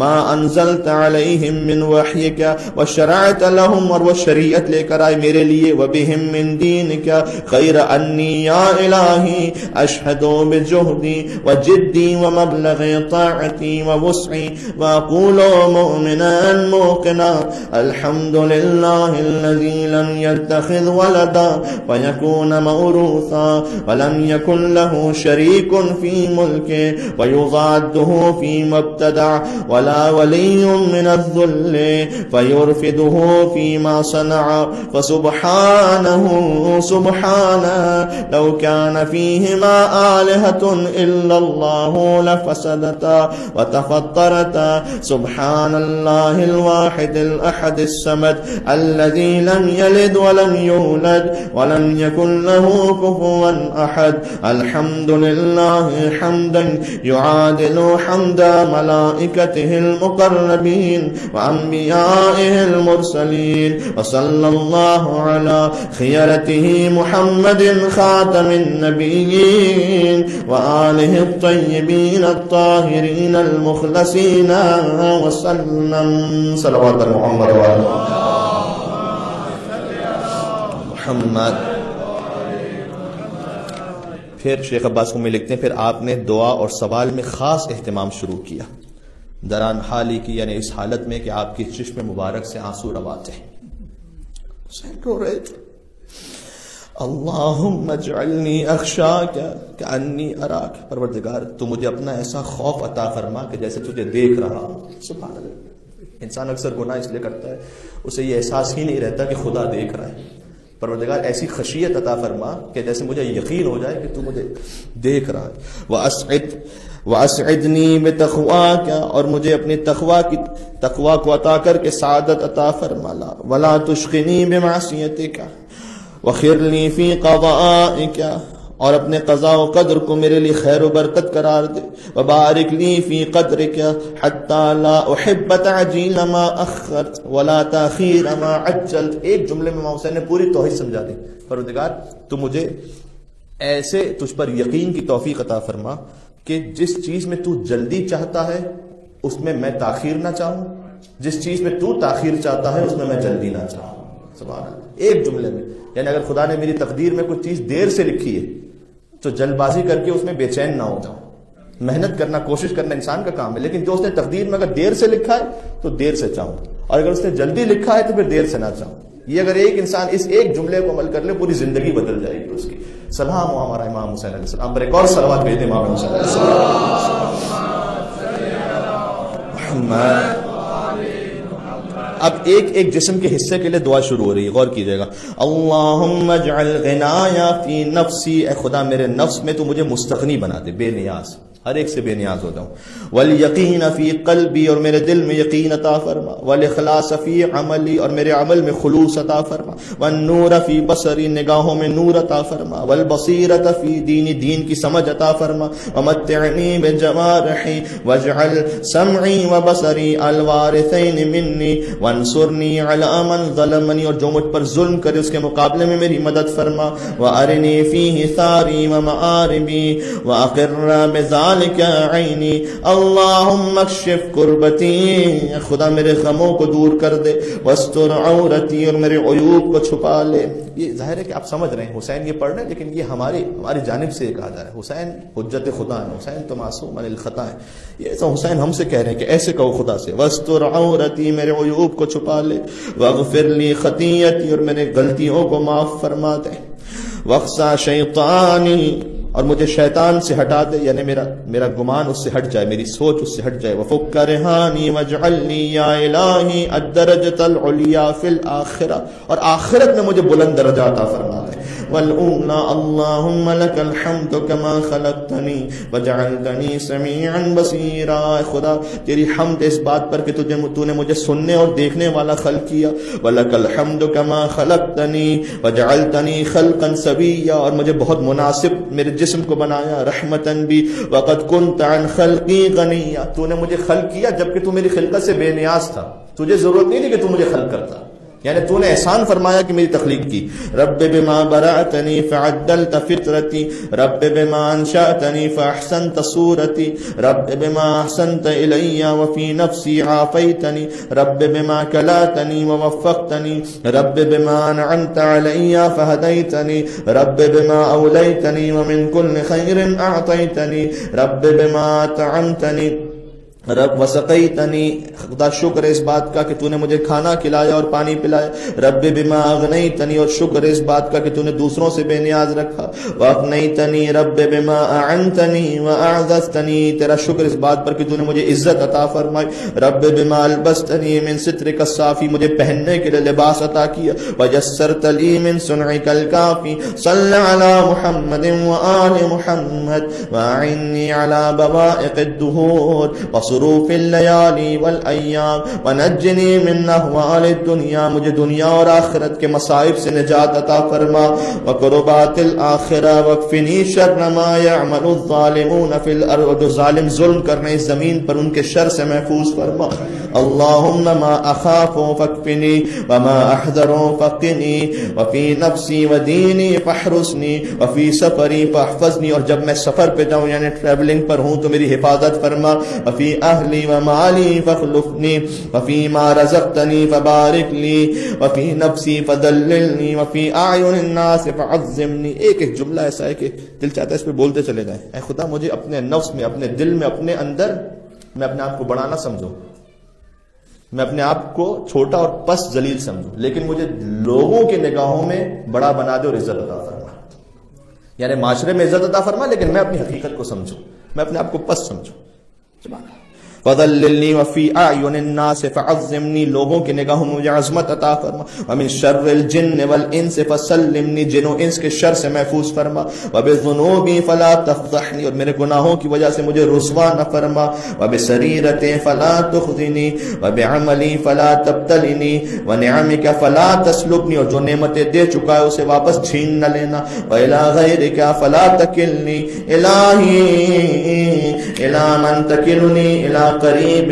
Speaker 2: ما انزلت علیہم من وحیک وشرعت لهم اور وہ شریعت لے کر آئے میرے لیے وبہم من دینک غیر انی یا الہی اشہد بجہدی وجدی ومبلغ طاعتی ووسعی واقول مؤمنا موقنا الحمد للہ الذی لم يتخذ ولدا ويكون موروثا ولم يكن له شريك في ملكه ويضاده فيما ابتدع ولا ولي من الذل فيرفده فيما صنع فسبحانه سبحانه لو كان فيهما آلهة إلا الله لفسدتا وتفطرتا. سبحان الله الواحد الأحد الصمد الذي لم يلد ولم يولد ولم يكن له كفوا أحد. الحمد لله حمدا يعادل حمد ملائكته المقربين وأنبيائه المرسلين. وصلى الله على خيرته محمد خاتم النبيين وآله الطيبين الطاهرين المخلصين وسلم. صلوات محمد وعلى محمد. پھر شیخ عباس قمی لکھتے ہیں پھر آپ نے دعا اور سوال میں خاص اہتمام شروع کیا دران حالی کی، یعنی اس حالت میں کہ آپ کی چشم مبارک سے آنسو روا تھے. رو رہے تھے اللہم اجعلنی اخشاک کأنی اراک. پروردگار تو مجھے اپنا ایسا خوف عطا فرما کہ جیسے تجھے دیکھ رہا ہوں. سبحان اللہ. انسان اکثر گناہ اس لیے کرتا ہے اسے یہ احساس ہی نہیں رہتا کہ خدا دیکھ رہا ہے. پروردگار ایسی خشیت عطا فرما کہ جیسے مجھے یقین ہو جائے کہ تو مجھے دیکھ رہا ہے. وَأَسْعِدْنِي بِتَقْوَاكَ اور مجھے اپنی تقوی کو عطا کر کے سعادت عطا فرما. وَلَا تُشْقِنِي بِمَعْصِيَتِكَ وَخِرْنِي فِي قَضَائِكَ اور اپنے قضاء و قدر کو میرے لیے خیر و برکت قرار دے. وبارک لی فی قدرک حتی لا احب تعجیل ما اخرت ولا تاخیر ما عجلت. ایک جملے میں امام حسین نے پوری توحید سمجھا دی. پروردگار تو مجھے ایسے تجھ پر یقین کی توفیق عطا فرما کہ جس چیز میں تو جلدی چاہتا ہے اس میں میں تاخیر نہ چاہوں، جس چیز میں تو تاخیر چاہتا ہے اس میں میں جلدی نہ چاہوں. سبحان اللہ. ایک جملے میں یعنی اگر خدا نے میری تقدیر میں کوئی چیز دیر سے لکھی ہے تو جلد بازی کر کے اس میں بے چین نہ ہو جاؤں. محنت کرنا، کوشش کرنا انسان کا کام ہے، لیکن جو اس نے تقدیر میں اگر دیر سے لکھا ہے تو دیر سے چاہوں، اور اگر اس نے جلدی لکھا ہے تو پھر دیر سے نہ چاہوں. یہ اگر ایک انسان اس ایک جملے کو عمل کر لے پوری زندگی بدل جائے گی اس کی. سلام ہو ہمارا امام حسین علیہ السلام پر. ایک اور صلوات بھیج دیں امام حسین علیہ السلام. محمد
Speaker 1: اب ایک ایک جسم کے حصے کے لیے دعا شروع ہو رہی ہے، غور کیجئے گا. اللہم اجعل غنایا فی نفسی، اے خدا میرے نفس میں تو مجھے مستغنی بنا دے، بے نیاز، ہر ایک سے بے نیاز ہو جاؤں. والیقین فی قلبی، اور میرے دل میں یقین عطا فرما. والاخلاص فی عملی، اور میرے عمل میں خلوص عطا فرما. والنور فی بصری، نگاہوں میں نور عطا فرما. والبصیرۃ فی دینی، دین کی سمجھ عطا فرما. ومتعنی بجوارحی واجعل سمعی وبصری الوارثین منی وانصرنی علی من ظلمنی، اور جو مجھ پر ظلم کرے اس کے مقابلے میں میری مدد فرما. وارنی فیہ ثاری ومآربی واقر بذالک عینی. اللہم اکشف کربتی، خدا میرے غموں کو دور کر دے. واستر عورتی، اور میرے عیوب کو چھپا لے. یہ ظاہر ہے کہ آپ سمجھ رہے ہیں، حسین یہ پڑھ رہے ہیں، لیکن یہ ہماری جانب سے یہ کہا جا رہا ہے. حسین حجت خدا ہے، حسین تو معصوم عن الخطا ہے. یہ ایسا حسین ہم سے کہہ رہے ہیں کہ ایسے کہو خدا سے، واستر عورتی، میرے عیوب کو چھپا لے. واغفر لی خطیئتی، اور میرے غلطیوں کو معاف فرما دے. واخسا شیطانی، اور مجھے شیطان سے ہٹا دے، یعنی میرا گمان اس سے ہٹ جائے، میری سوچ اس سے ہٹ جائے. وفک رہانی واجعلنی یا الہی الدرجۃ العلیٰ فی الآخرہ، اور آخرت میں مجھے بلند درجہ عطا فرما دے. والأولى اللهم لك الحمد كما خلقتني وجعلتني سميعا بصيرا. خدا تیری حمد اس بات پر کہ تو نے مجھے سننے اور دیکھنے والا خلق کیا. ولك الحمد كما خلقتني وجعلتني خلقا سويا، اور مجھے بہت مناسب میرے جسم کو بنایا. رحمتا بی وقد كنت عن خلقی غنیا، تو نے مجھے خلق کیا جبکہ تو میری خلقت سے بے نیاز تھا، تجھے ضرورت نہیں تھی کہ تو مجھے خلق کرتا، یعنی تو نے احسان فرمایا کہ میری تخلیق کی. رب بما برأتنی فعدلت فطرتی، رب بما انشأتنی فاحسنت صورتی، رب بما احسنت الی وفی نفسی عافیتنی، رب بما کلاتنی ووفقتنی، رب بما انعمت علی فہدیتنی، رب بما اولیتنی ومن کل خیر اعطیتنی، رب بما اطعمتنی رب وسقیتنی. خدا شکر ہے اس بات کا کہ تو نے مجھے کھانا کھلایا اور پانی پلایا. رب بما اغنیتنی، اور شکر ہے اس بات کا کہ تو نے دوسروں سے بے نیاز رکھا. واغنیتنی رب بما اعنتنی واعززتنی، تیرا شکر اس بات پر کہ تو نے مجھے عزت عطا فرمائی. رب بما البستنی من سترک الصافی، مجھے پہننے کے لیے لباس عطا کیا. وجسرت لی من صنعک الکافی. صل علی محمد وآل محمد واعنی علی بوائق الدہور ظروف اللیالی والایام ونجنی من احوال الدنیا، مجھے دنیا اور آخرت کے مصائب سے نجات عطا فرما. وقربات الآخرہ واکفنی شر ما یعمل الظالمون فی الارض، جو ظالم ظلم کرنے اس زمین پر ان کے شر سے محفوظ فرما. اللہم ما اخاف فاکفنی وما احذر فقنی وفی نفسی ودینی فاحرسنی وفی سفری فاحفظنی، اور جب میں سفر پہ جاؤں یعنی ٹریولنگ پر ہوں تو میری حفاظت فرما. وفی اہلی ومالی فاخلفنی وفی ما رزقتنی فبارک لی وفی نفسی فدللنی وفی اعین الناس فعظمنی. ایک ایک جملہ ایسا ہے کہ دل چاہتا ہے اس پہ بولتے چلے جائیں. اے خدا مجھے اپنے نفس میں، اپنے دل میں، اپنے اندر میں اپنے آپ کو بڑا نہ سمجھوں، میں اپنے آپ کو چھوٹا اور پس ذلیل سمجھوں، لیکن مجھے لوگوں کے نگاہوں میں بڑا بنا دے اور عزت عطا فرما. یعنی معاشرے میں عزت عطا فرما، لیکن میں اپنی حقیقت کو سمجھوں، میں اپنے آپ کو پس سمجھوں. فضللنی وفی اعین الناس فعظمنی، لوگوں کی نگاہوں میں مجھے عظمت عطا فرما. ومن شر الجن والانس فسلمنی، جن و انس کے شر سے محفوظ فرما. وبذنوبی فلا تفضحنی، اور میرے گناہوں کی وجہ سے مجھے رسوا نہ فرما. وبسریرتی فلا تخزنی وبعملی فلا تبتلنی ونعمک فلا تسلبنی، اور جو نعمتیں دے چکا ہے اسے واپس چھین نہ لینا. وإلی غیرک فلا تکلنی الہی الی من تکلنی الی قریب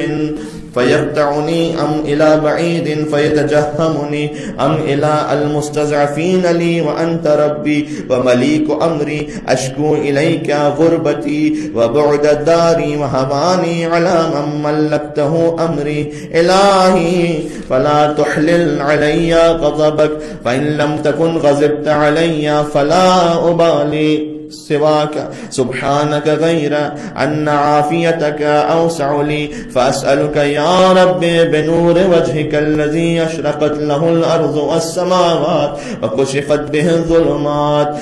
Speaker 1: فیقطعنی ام الى بعید فیتجہمنی ام الى المستضعفین لی وانت ربی وملیک امری اشکو الیک غربتی وبعد داری وہوانی علی من ملکتہ امری. الہی فلا تحلل علی غضبک فإن لم تکن غضبت علی فلا ابالی.
Speaker 2: سواك سبحانك غير أن عافيتك أوسع لي فأسألك يا ربي بنور وجهك الذي أشرقت له الأرض والسماوات وكشفت به الظلمات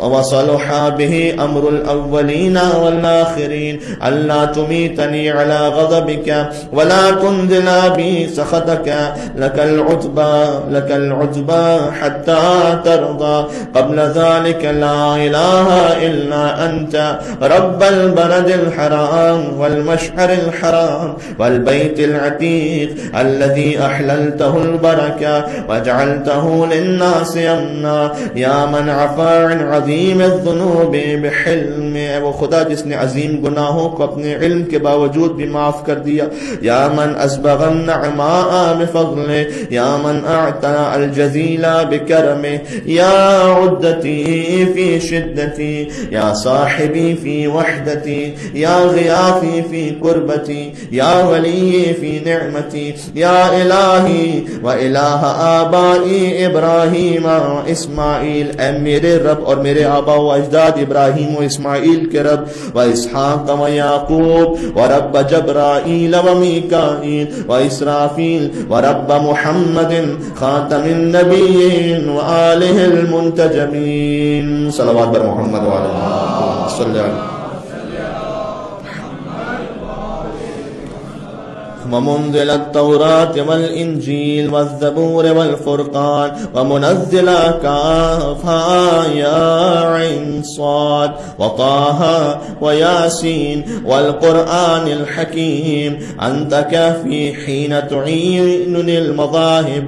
Speaker 2: وصلح به أمر الأولين والآخرين ألا تميتني على غضبك ولا تنزل بي سخطك لك العتبى حتى ترضى قبل ذلك لا إله إلا أنت رب البلد الحرام والمشعر الحرام والبيت العتيق الذي أحللته البركة وجعلته للناس يمنا يا من عفا عن عظيم الذنوب بحلم. وہ خدا جس نے عظیم گناہوں کو اپنے علم کے باوجود بھی معاف کر دیا. یا من اسبغ النعماء بفضله یا من اعطى الجزيل بكرمه یا عدتي في شدتي یا صاحبي في وحدتي یا غياثي في قربتي یا ولي في نعمتي یا الہی و الہ آبائی ابراہیم و اسماعیل. اے میرے رب اور میرے آبا و اجداد ابراہیم و اسماعیل کے رب و اسحاق و یعقوب و رب جبرائیل و میکائیل و اسرافیل و رب محمد خاتم النبیین و آلہ المنتجبین. صلوات بر محمد و آلہ محمد صلی اللہ علیہ ومنزل التوراة والإنجيل والزبور والفرقان ومنزل كافها يا عين صاد وطه وياسين والقرآن الحكيم أنت كافي حين تعين المذاهب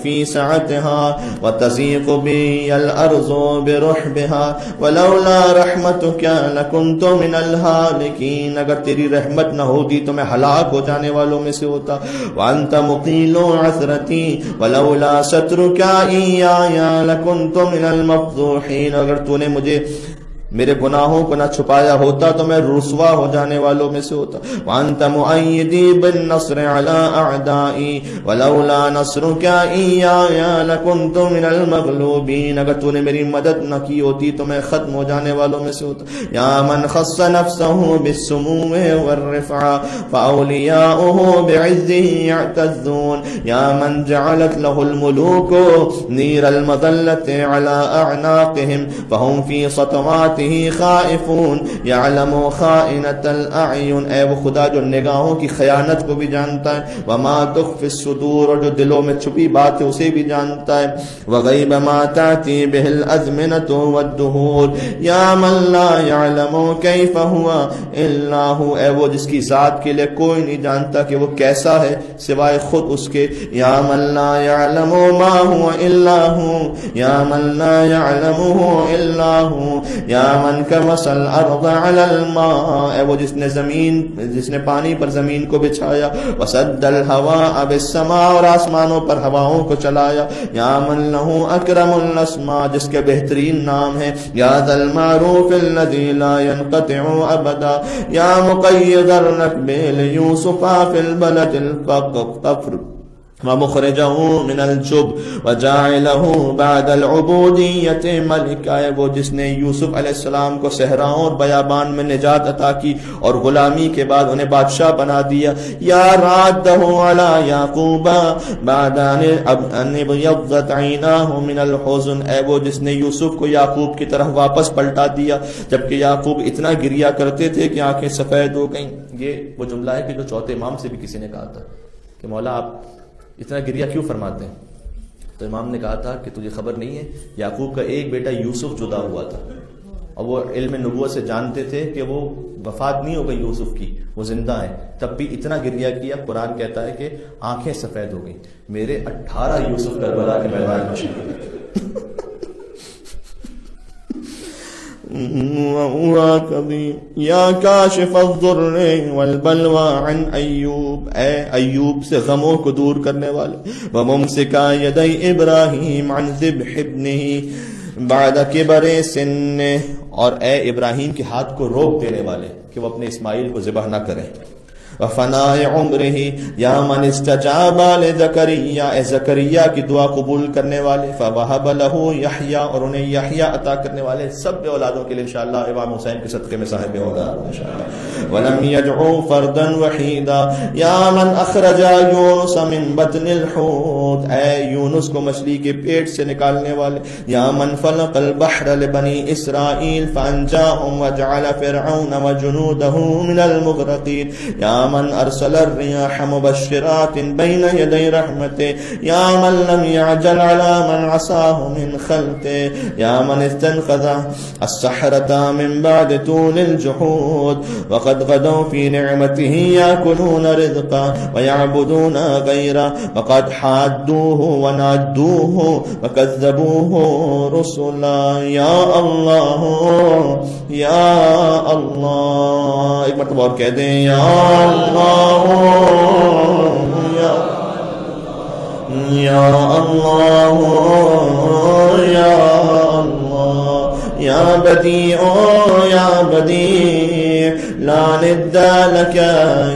Speaker 2: في سعتها وتزيق بي الأرض برحبها ولولا رحمتك لكنت من الهالكين. اگر تیری رحمت نہ ہوتی تو میں ہلاک ہو جانے والوں میں سے ہوتا. وانت مقیل عثرتی ولولا سترک ایایا لکنت من المفضوحین. اگر تو نے مجھے میرے گناہوں کو نہ چھپایا ہوتا تو میں رسوا ہو جانے والوں میں سے ہوتا. وانت مؤیدی بالنصر علی اعدائی ولولا نصرک ایایا لکنت من المغلوبین. اگر تو نے میری مدد نہ کی ہوتی تو میں ختم ہو جانے والوں میں سے ہوتا. یا من خص نفسه بالسمو والرفعہ فاولیاؤه بعزه يعتزون. یا من جعلت له الملوک نیر المذلة على اعناقهم فهم في سطوات خائفون يعلم خائنة الأعين. اے وہ خدا جو نگاہوں کی خیانت کو بھی جانتا ہے. وما تخفي الصدور اور جو دلوں میں چھپی بات ہے اسے بھی جانتا ہے. وغیب ما تأتي به الأزمنة والدهور یا من لا يعلم كيف هو إلا هو. اے وہ جس کی ذات کے لیے کوئی نہیں جانتا کہ وہ کیسا ہے سوائے خود اس کے. یا من لا يعلم ما هو إلا هو یا من لا يعلمه إلا هو یا من کمس الارض علی الماء. اے وہ جس نے پانی پر زمین کو بچھایا. وسد الهواء بالسماء اور آسمانوں پر ہواؤں کو چلایا. یا من له اکرم الاسماء جس کے بہترین نام ہے. یا ذا المعروف الذي لا ينقطع ابدا. یا مقید الرکب لیوسف فی البلد الفقر ومخرجه من الجب وجاعله بعد العبودیة ملکا. وہ جس نے یوسف علیہ السلام کو صحراؤں اور بیابان میں نجات عطا کی اور غلامی کے بعد انہیں بادشاہ بنا دیا. یا رادہ علی یعقوب بعد ان ابیضت عیناہ من الحزن. اے وہ جس نے یوسف کو یعقوب کی طرف واپس پلٹا دیا جبکہ یعقوب اتنا گریا کرتے تھے کہ آنکھیں سفید ہو گئیں. یہ وہ جملہ ہے کہ جو چوتھے امام سے بھی کسی نے کہا تھا کہ مولا آپ اتنا گریا کیوں فرماتے ہیں؟ تو امام نے کہا تھا کہ تجھے خبر نہیں ہے یعقوب کا ایک بیٹا یوسف جدا ہوا تھا اور وہ علم نبوت سے جانتے تھے کہ وہ وفات نہیں ہو گئی یوسف کی, وہ زندہ ہیں, تب بھی اتنا گریا کیا. قرآن کہتا ہے کہ آنکھیں سفید ہو گئی. میرے 18 یوسف کربلا کے میدان میں شہید. یا کاشف الضر والبلوى عن ایوب, اے ایوب سے غموں کو دور کرنے والے. وممسکا یدی ابراہیم عن ذبح ابنہ بعد کبر سنہ, اور اے ابراہیم کے ہاتھ کو روک دینے والے کہ وہ اپنے اسماعیل کو ذبح نہ کریں. وفناء عمره یا من استجاب لزکریا، اے زکریا کی دعا قبول کرنے والے، فوہب له یحییٰ، اور انہیں یحییٰ عطا کرنے والے، سب اولادوں کے لیے انشاءاللہ امام حسین کے صدقے میں صاحب ہوگا انشاءاللہ. ولم يدعو فردا وحیدا یا من اخرج یونس من بطن الحوت، اے یونس کو مچھلی کے پیٹ سے نکالنے والے، یا من فلق البحر لبنی اسرائیل فانجاهم وجعل فرعون وجنوده من المغرقین، یا من ارسل الرياح مبشرات بين يدي رحمته، یا من لم يعجل على من عصاه من خلقه، یا من استنقذ السحرة من بعد طول الجحود وقد غدوا في نعمته يأكلون رزقا ويعبدون غيره وقد حادوه ونادوه وكذبوه رسلا. یا اللہ یا اللہ، ایک مرتبہ اور کہہ دیں یا اللہ یا اللہ یا اللہ یا بدیع یا بدیع لا ند لك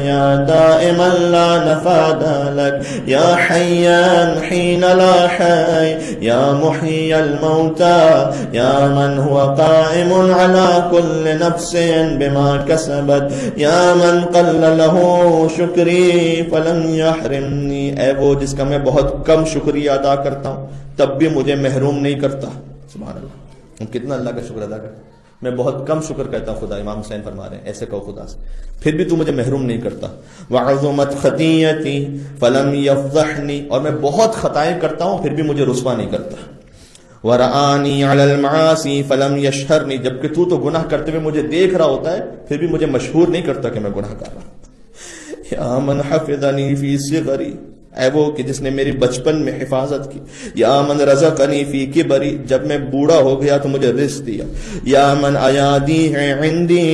Speaker 2: یا دائما لا نفاد لك یا حیان حین لا حی یا محیی الموتى یا من هو قائم على كل نفس بما كسبت یا من قل له شکری فلم يحرمنی، اے وہ جس کا میں بہت کم شکریہ ادا کرتا ہوں تب بھی مجھے محروم نہیں کرتا. سبحان اللہ، ہم کتنا اللہ کا شکر ادا کرتے ہیں. میں بہت کم شکر کرتا ہوں خدا، امام حسین فرما رہے ہیں ایسے کہو خدا سے، پھر بھی تو مجھے محروم نہیں کرتا. وعظمت خطیئتی فلم یفضحنی، اور میں بہت خطائیں کرتا ہوں پھر بھی مجھے رسوا نہیں کرتا. ورآنی علی المعاصی فلم یشہرنی، جبکہ تو گناہ کرتے ہوئے مجھے دیکھ رہا ہوتا ہے پھر بھی مجھے مشہور نہیں کرتا کہ میں گناہ کر رہا ہوں. یا من حفظنی فی صغری، اے وہ کہ جس نے میری بچپن میں حفاظت کی. یا من رزقنی فی کبری، جب میں بوڑھا ہو گیا تو مجھے رزق دیا. یا من ایادی ہے عندی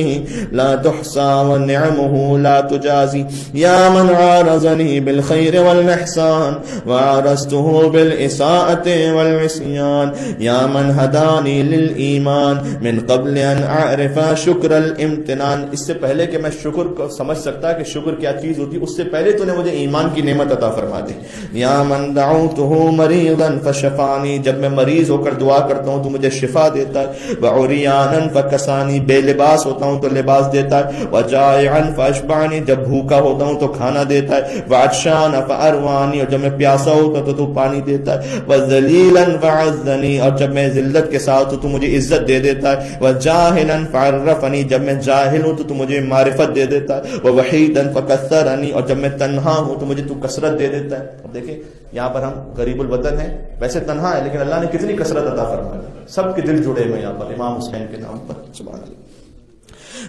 Speaker 2: لا تحصى ونعمه لا تجازی. یا من عارضنی بالخیر والاحسان وعارضته بالاساءة والعصیان. یا من ہدانی للایمان من قبل ان اعرف شکر الامتنان، اس سے پہلے کہ میں شکر کو سمجھ سکتا کہ شکر کیا چیز ہوتی، اس سے پہلے تو نے مجھے ایمان کی نعمت عطا فرمائی. یا من دعوته مریضا فشفانی، جب میں مریض ہو کر دعا کرتا ہوں تو مجھے شفا دیتا ہے. وعریانا فکسانی، بے لباس ہوتا ہوں تو لباس دیتا ہے. وجائعا فاشبعني، جب بھوکا ہوتا ہوں تو کھانا دیتا ہے. وعطشانا فاروانی، اور جب میں پیاسا ہوتا ہوں تو پانی دیتا ہے. وذلیلا فعزنی، اور جب میں ذلت کے ساتھ ہوں تو مجھے عزت دے دیتا ہے. وجاہلا فعرفنی، جب میں جاہل ہوں تو مجھے معرفت دے دیتا ہے. ووحیدا فکثرنی، اور جب میں تنہا ہوں تو مجھے تو کثرت دے دیتا ہے. اب دیکھیں یہاں پر ہم غریب الوطن ہیں، ویسے تنہا ہے لیکن اللہ نے کتنی کثرت عطا فرمائی، سب کے دل جڑے ہوئے یہاں پر امام حسین کے نام پر. سبحان اللہ.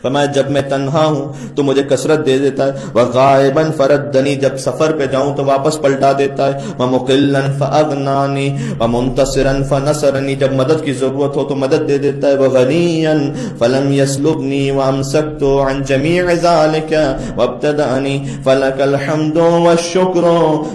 Speaker 2: فرمایا جب میں تنہا ہوں تو مجھے کثرت دے دیتا ہے. وغائبا فردنی، جب سفر پہ جاؤں تو واپس پلٹا دیتا ہے. ومقلا فاغنانی ومنتصرا فنصرنی، جب مدد کی ضرورت ہو تو مدد دے دیتا ہے. وغنیا فلم يسلبنی وامسكت عن جميع ذلك وابتدأنی فلك الحمد والشکر.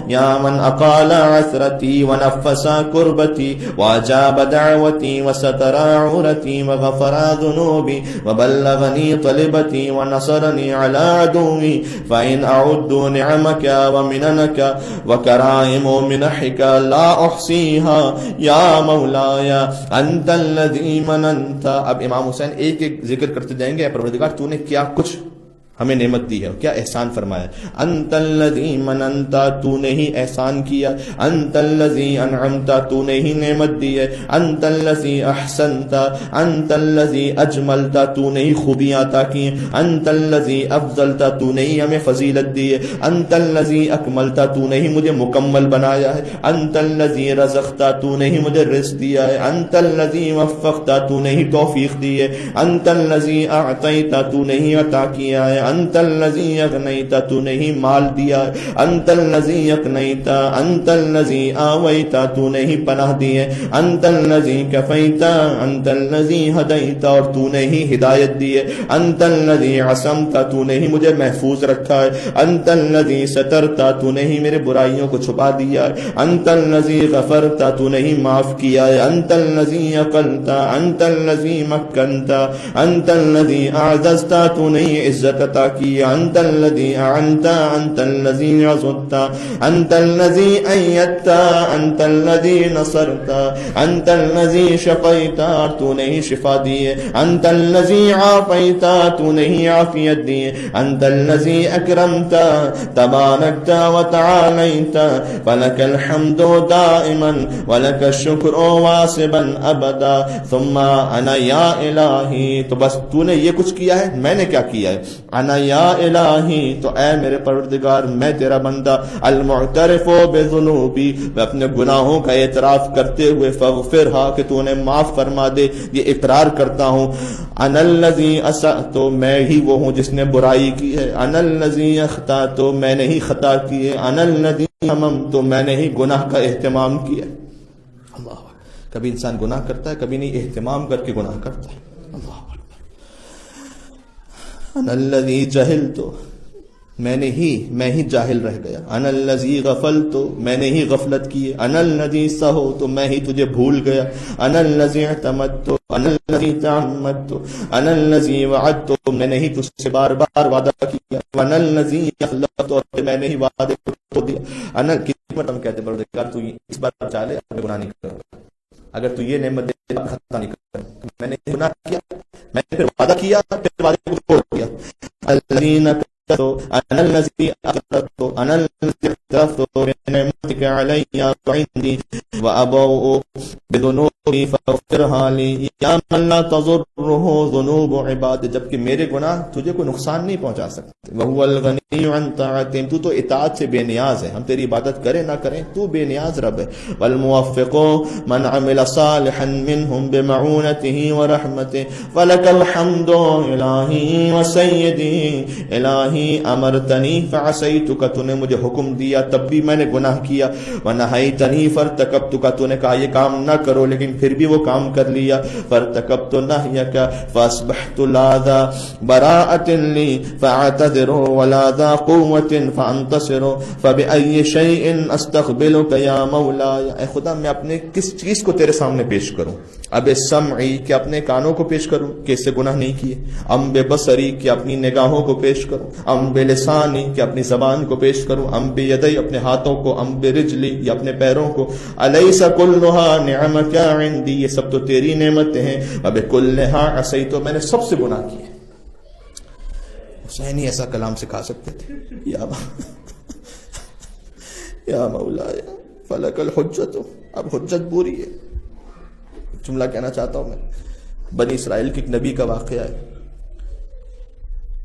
Speaker 2: یا من اقال عثرتی ونفس کربتی واجاب دعوتی وستر عورتی وغفر ذنوبی وبلغنی طلبتی ونصرنی علی عدوی فإن اعد نعمک ومننک وکرائم منحک لا احصیها یا مولاي انت الذی مننت. اب امام حسین ایک ایک ذکر کرتے جائیں گے، اے پروردگار تو نے کیا کچھ ہمیں نعمت دی ہے، کیا احسان فرمایا. انت الذی مننت، تو نے ہی احسان کیا. انت الذی انعمت، تو نے ہی نعمت دی ہے. انت الذی احسنت، انت الذی اجملت، تو نے ہی خوبیاں عطا کی. انت الذی افضلت، تو نے ہی ہمیں فضیلت دی ہے. انت الذی اکملت، تو نے ہی مجھے مکمل بنایا ہے. انت الذی رزقت، تو نے ہی مجھے رزق دیا ہے. انت الذی وفقت، تو نے ہی توفیق دی ہے. انت الذی اعطیت، تو نے ہی عطا کیا ہے. انت الذی اغنیت، تو نے ہی مال دیا ہے. انت الذی اقنیت، انت الذی آویت، تو نے ہی پناہ دی ہے. انت الذی کفیت، انت الذی ہدیت، اور تو نے ہی ہدایت دی ہے. انت الذی عصمت، تو نے ہی مجھے محفوظ رکھا ہے. انت الذی سترت، تو نے ہی میرے برائیوں کو چھپا دیا ہے. انت الذی غفرت، تو نے ہی معاف کیا ہے. انت الذی عقلت، انت الذی مکنت، انت الذی اعززت، تو نے ہی عزت عطا کی, انت الذی اعنت, انت الذی عصت, انت الذی ایدت, انت الذی نصرت, انت الذی شفیت, تو نے ہی شفا دی ہے, انت الذی عافیت, تو نے ہی عافیت دی ہے, انت الذی اکرمت تبارکت وتعالیت, فلک الحمد دائما ولک الشکر واسبا ابدا, ثم انا یا الہی, تو بس تو نے یہ کچھ کیا ہے, میں نے کیا کیا ہے, انا یا الہی, تو اے میرے پروردگار میں تیرا بندہ, المعترف بذنوبی, میں اپنے گناہوں کا اعتراف کرتے ہوئے, فاغفرها, کہ تو نے معاف فرما دے, یہ اقرار کرتا ہوں, انا الذی اسأت, میں ہی وہ ہوں جس نے برائی کی ہے, انا الذی اخطأت, میں نے ہی خطا کی ہے, انا الذی هممت, میں نے ہی گناہ کا اہتمام کیا. اللہ, کبھی انسان گناہ کرتا ہے, کبھی نہیں, اہتمام کر کے گناہ کرتا ہے. اللہ, انا الذی جہلت, میں ہی جاہل رہ گیا, انا الذی غفلت, میں نے ہی غفلت کی ہے, انا الذی سہوت, میں ہی تجھے بھول گیا, انا الذی اعتمدت, انا الذی تعمدت, انا الذی وعدت, میں نے ہی تجھ سے بار بار وعدہ کیا, انا الذی اخلفت, اور میں نے ہی وعدے کو دیا, انا, کتنی مرتبہ ہم کہتے پروردگار تو اس بار چالے, میں گناہ نہیں کروں گا, اگر تو یہ نعمت دے خطا نہیں کروں, میں نے گناہ کیا, میں نے پھر وعدہ کیا, پھر وعدے کو چھوڑ دیا, الذین انا الذی اقررت, انا الذی اعترفت بنعمتک علی وعندی وابوء بذنوبی فاغفرها لی, یا من لا تضرہ ذنوب عباد, جبکہ میرے گناہ تجھے کوئی نقصان نہیں پہنچا سکتے, وہو الغنی عن طاعتہم, تو اطاعت سے بے نیاز ہے, ہم تیری عبادت کریں نہ کریں تو بے نیاز رب ہے, والموفق من عمل صالحا منہم بمعونتہ ورحمتہ, فلک الحمد الہی وسیدی, الہی امرتنی فعصیتک, تو نے مجھے حکم دیا تب بھی میں نے گناہ کیا, ونہیتنی فارتکبتک, تو نے کہا یہ کام نہ کرو لیکن پھر بھی وہ کام کر لیا, فارتکبت نہیک فاصبحت لا ذا براءۃ لی فاعتذر ولا ذا قوۃ فانتصر, فبأی شیء استقبلک یا مولاي, اے خدا میں اپنے کس چیز کو تیرے سامنے پیش کروں, اب سمعی, کہ اپنے کانوں کو پیش کروں کہ اس سے گناہ نہیں کیے, ام ببصری, کہ اپنی نگاہوں کو پیش کروں, ام بلسانی, کہ اپنی زبان کو پیش کروں, ام بیدی, اپنے ہاتھوں کو, ام برجلی, یا اپنے پیروں کو, الیس کلھا نعمک عندی, یہ سب تو تیری نعمتیں ہیں, وبکلھا عصیت, میں نے سب سے گناہ کیے. حسین ہی ایسا کلام سکھا سکتے تھے, یا مولاي فلک الحجت, اب حجت پوری ہے. جملہ کہنا چاہتا ہوں میں, بنی اسرائیل کے ایک نبی کا واقعہ ہے.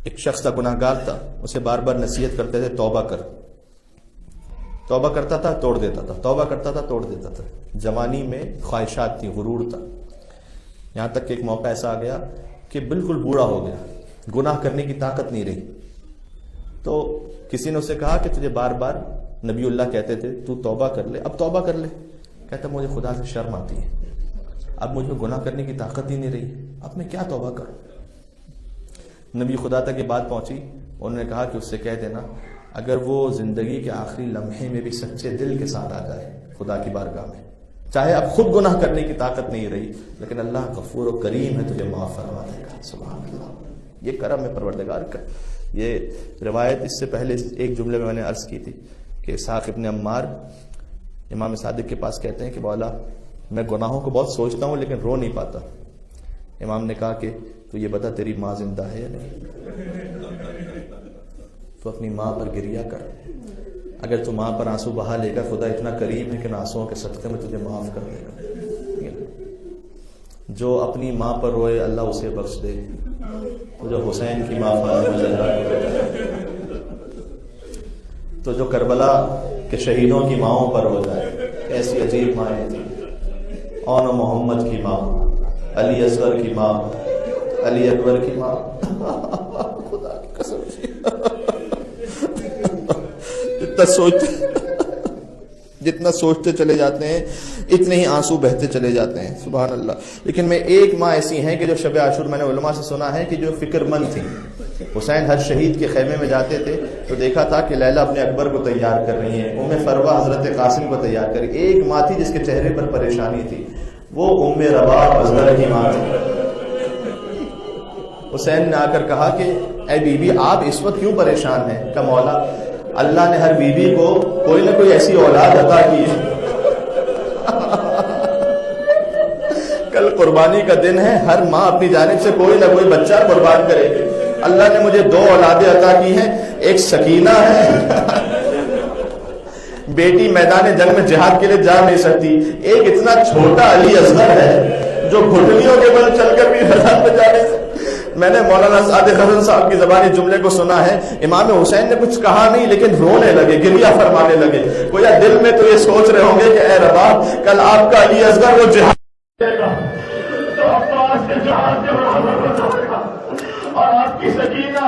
Speaker 2: ایک شخص تھا, گناہ گار تھا, اسے بار بار نصیحت کرتے تھے توبہ کر, توبہ کرتا تھا توڑ دیتا تھا, توبہ کرتا تھا توڑ دیتا تھا. جوانی میں خواہشات تھی, غرور تھا, یہاں تک کہ ایک موقع ایسا آ گیا کہ بالکل بوڑھا ہو گیا, گناہ کرنے کی طاقت نہیں رہی. تو کسی نے اسے کہا کہ تجھے بار بار نبی اللہ کہتے تھے تو توبہ کر لے, اب توبہ کر لے. کہتا مجھے خدا سے شرم آتی ہے, اب مجھے گناہ کرنے کی طاقت ہی نہیں رہی, اب میں کیا توبہ کروں. نبی خدا تک یہ بات پہنچی, انہوں نے کہا کہ اس سے کہہ دینا اگر وہ زندگی کے آخری لمحے میں بھی سچے دل کے ساتھ آ جائے خدا کی بارگاہ میں, چاہے اب خود گناہ کرنے کی طاقت نہیں رہی لیکن اللہ غفور و کریم ہے, تجھے معاف فرما دے گا. سبحان اللہ, یہ کرم ہے پروردگار کا. یہ روایت اس سے پہلے ایک جملے میں نے عرض کی تھی کہ اسحاق ابن عمار امام صادق کے پاس کہتے ہیں کہ مولا میں گناہوں کو بہت سوچتا ہوں لیکن رو نہیں پاتا. امام نے کہا کہ تو یہ بتا تیری ماں زندہ ہے یا نہیں, تو اپنی ماں پر گریا کر, اگر تو ماں پر آنسو بہا لے گا خدا اتنا کریم ہے کہ آنسوؤں کے صدقے میں تجھے معاف کر دے گا. جو اپنی ماں پر روئے اللہ اسے بخش دے, تو جو حسین کی ماں تو جو کربلا کے شہیدوں کی ماؤں پر ہو جائے, ایسی عجیب مائیں تھیں. اون محمد کی ماں, علی اصغر کی ماں, علی اکبر کی ماں, خدا کی قسم جتنا سوچتے چلے جاتے ہیں اتنے ہی آنسو بہتے چلے جاتے ہیں. سبحان اللہ. لیکن میں ایک ماں ایسی ہیں کہ جو شب عاشور, میں نے علماء سے سنا ہے کہ جو فکر مند تھیں. حسین ہر شہید کے خیمے میں جاتے تھے تو دیکھا تھا کہ لیلا اپنے اکبر کو تیار کر رہی ہیں, فروہ حضرت قاسم کو تیار کر. ایک ماں تھی جس کے چہرے پر پریشانی تھی, وہ رباب اصغر کی ماں تھی. حسین نے آ کر کہا کہ اے بی بی آپ اس وقت کیوں پریشان ہیں؟ کہ مولا اللہ نے ہر بیوی کو کوئی نہ کوئی ایسی اولاد عطا کی ہے، کل قربانی کا دن ہے، ہر ماں اپنی جانب سے کوئی نہ کوئی بچہ قربان کرے گی، اللہ نے مجھے 2 اولادیں عطا کی ہیں، ایک سکینہ ہے بیٹی میدان جنگ میں جہاد کے لیے جا نہیں سکتی، ایک اتنا چھوٹا علی اصغر ہے جو گھٹنیوں کے بل چل کر بھی میدان میں جا نہیں سکتی۔ میں نے مولانا صادق حسن صاحب کی زبانی جملے کو سنا ہے، امام حسین نے کچھ کہا نہیں لیکن رونے لگے، گریہ فرمانے لگے، گویا دل میں تو یہ سوچ رہے ہوں گے کہ اے ربا کل آپ کا علی اصغر وہ جہاد
Speaker 3: اور آپ کی سکینہ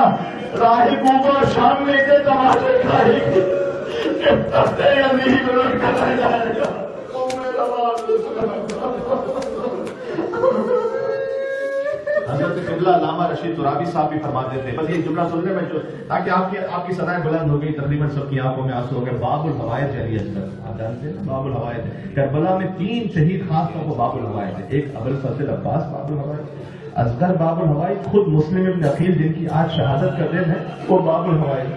Speaker 3: راہ کوبا شام میں کے تماشے کھائے گی کہ تختے عظیم لڑ کر رہ جائے گا۔ حضرت قبلہ علامہ رشید ترابی صاحب بھی فرماتے تھے، بس یہ جملہ سننے میں جو تاکہ آپ کی صدائیں بلند ہو گئی، تقریباً سب کی آنکھوں میں آنسو ہو گئے۔ باب الحوائج علی اصغر، آپ جانتے ہیں باب الحوائج، کربلا میں 3 شہید خاص طور پر باب الحوائج ہے، ایک ابوالفضل عباس باب الحوائج، اصغر باب الحوائج، خود مسلم ابن عقیل جن کی آج شہادت کا دن ہے وہ باب الحوائج۔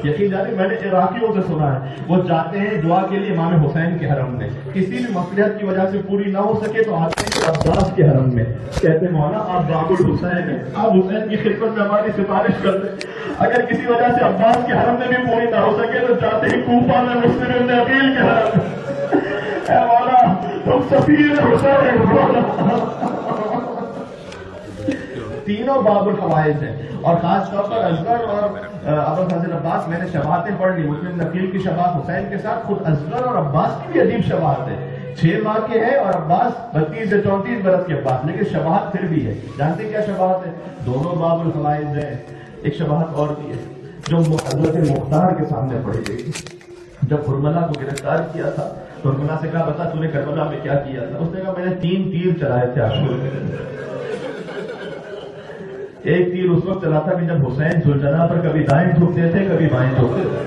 Speaker 3: یقین جانے میں نے عراقیوں سے سنا ہے وہ جاتے ہیں دعا کے لیے امام حسین کے حرم میں، کسی بھی مصلحت کی وجہ سے پوری نہ ہو سکے تو آتے ہیں عباس کے حرم میں، کہتے ہیں مولانا آپ باب الحسین ہیں، آپ حسین کی خدمت میں ہماری سفارش کر دیں۔ اگر کسی وجہ سے عباس کے حرم میں بھی پوری نہ ہو سکے تو جاتے ہیں کوفہ میں مسلم ابن عقیل کے حرم میں، اے مولا تم سفیر حسین مولا۔ تینوں باب الحوائج ہیں، اور خاص طور پر اصغر اور ابوالفضل عباس، میں نے شباہتیں پڑھ لی، مسلم نقیل کی شباہت حسین کے ساتھ خود اصغر اور عباس کی بھی عجیب شباہت ہے، 6 ماہ کے ہیں اور عباس 32 سے 34 برس کے بعد، لیکن شباہت پھر بھی ہے۔ جانتے کیا شباہت ہے؟ دونوں باب الحوائج ہیں۔ ایک شباہت اور بھی ہے جو حضرت مختار کے سامنے پڑھی گئی، جب حرملہ کو گرفتار کیا تھا تو حرملہ سے کہا بتا تو نے کربلا میں کیا کیا تھا؟ اس نے کہا میں نے 3 تیر چلائے تھے عاشور میں۔ ایک تیر اس وقت چلا تھا کہ جب حسین زلجنا پر کبھی دائیں جھکتے تھے کبھی بائیں جھکتے تھے،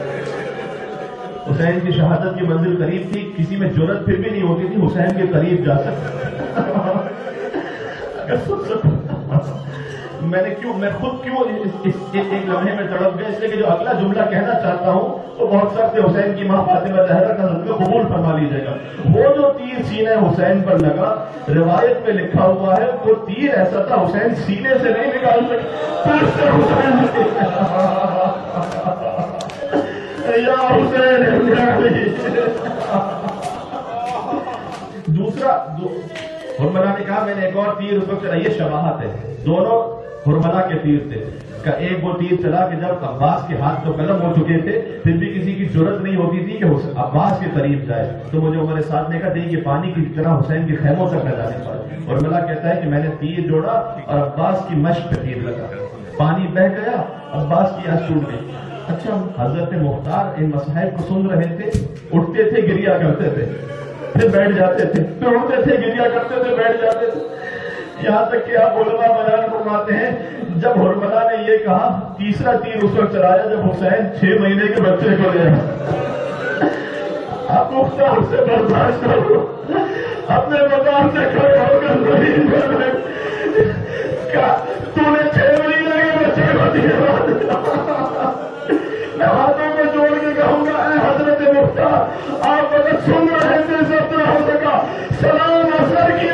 Speaker 3: حسین کی شہادت کی منزل قریب تھی، کسی میں جرت پھر بھی نہیں ہوتی تھی حسین کے قریب جا میں خود کیوں ایک لمحے میں تڑپ گیا، اس لیے کہ جو اگلا جملہ کہنا چاہتا ہوں وہ بہت سخت ہے، حسین کی ماں فاطمہ زہرا کا حضرت قبول فرما لیجیے گا۔ وہ جو تیر سینے حسین پر لگا، روایت میں لکھا ہوا ہے وہ تیر ایسا تھا حسین سینے سے نہیں نکال سکے، یا حسین۔ دوسرا حرملہ نے کہا میں نے ایک اور تیر اس وقت چلا، یہ شباہت ہے، دونوں حرملہ کے تیر تھے کہ ایک وہ تیر چلا کہ جب عباس کے ہاتھ تو قلم ہو چکے تھے پھر بھی کسی کی جرت نہیں ہوتی تھی کہ عباس کے قریب جائے، تو مجھے عمر سعد نے کہا دیکھیے پانی کی طرح حسین کے خیموں تک نہ جانے پڑے۔ حرملہ کہتا ہے کہ میں نے تیر جوڑا اور عباس کی مشق پہ تیر لگا، پانی بہہ گیا، عباس کی آنکھ ٹوٹ گئی۔ اچھا حضرت مختار ان مسائل کو سن رہے تھے، اٹھتے تھے گریا کرتے تھے، پھر بیٹھ جاتے تھے، پھر اٹھتے تھے گریا کرتے تھے، بیٹھ جاتے تھے، یہاں تک کہ آپ علماء بیان فرماتے ہیں جب حرملہ نے یہ کہا تیسرا تیر اس وقت چلایا جب حسین 6 مہینے کے بچے کو لے آپ مختار سے برداشت کرو، اپنے مقام سے کھڑے ہو کر نہیں تو نے 6 مہینے کے بچے کو دیا۔ میں ہاتھوں کو جوڑ کے کہوں گا اے حضرت مختار آپ اگر سن رہے تھے ضبط نہ ہو سکا، سلام اثر کی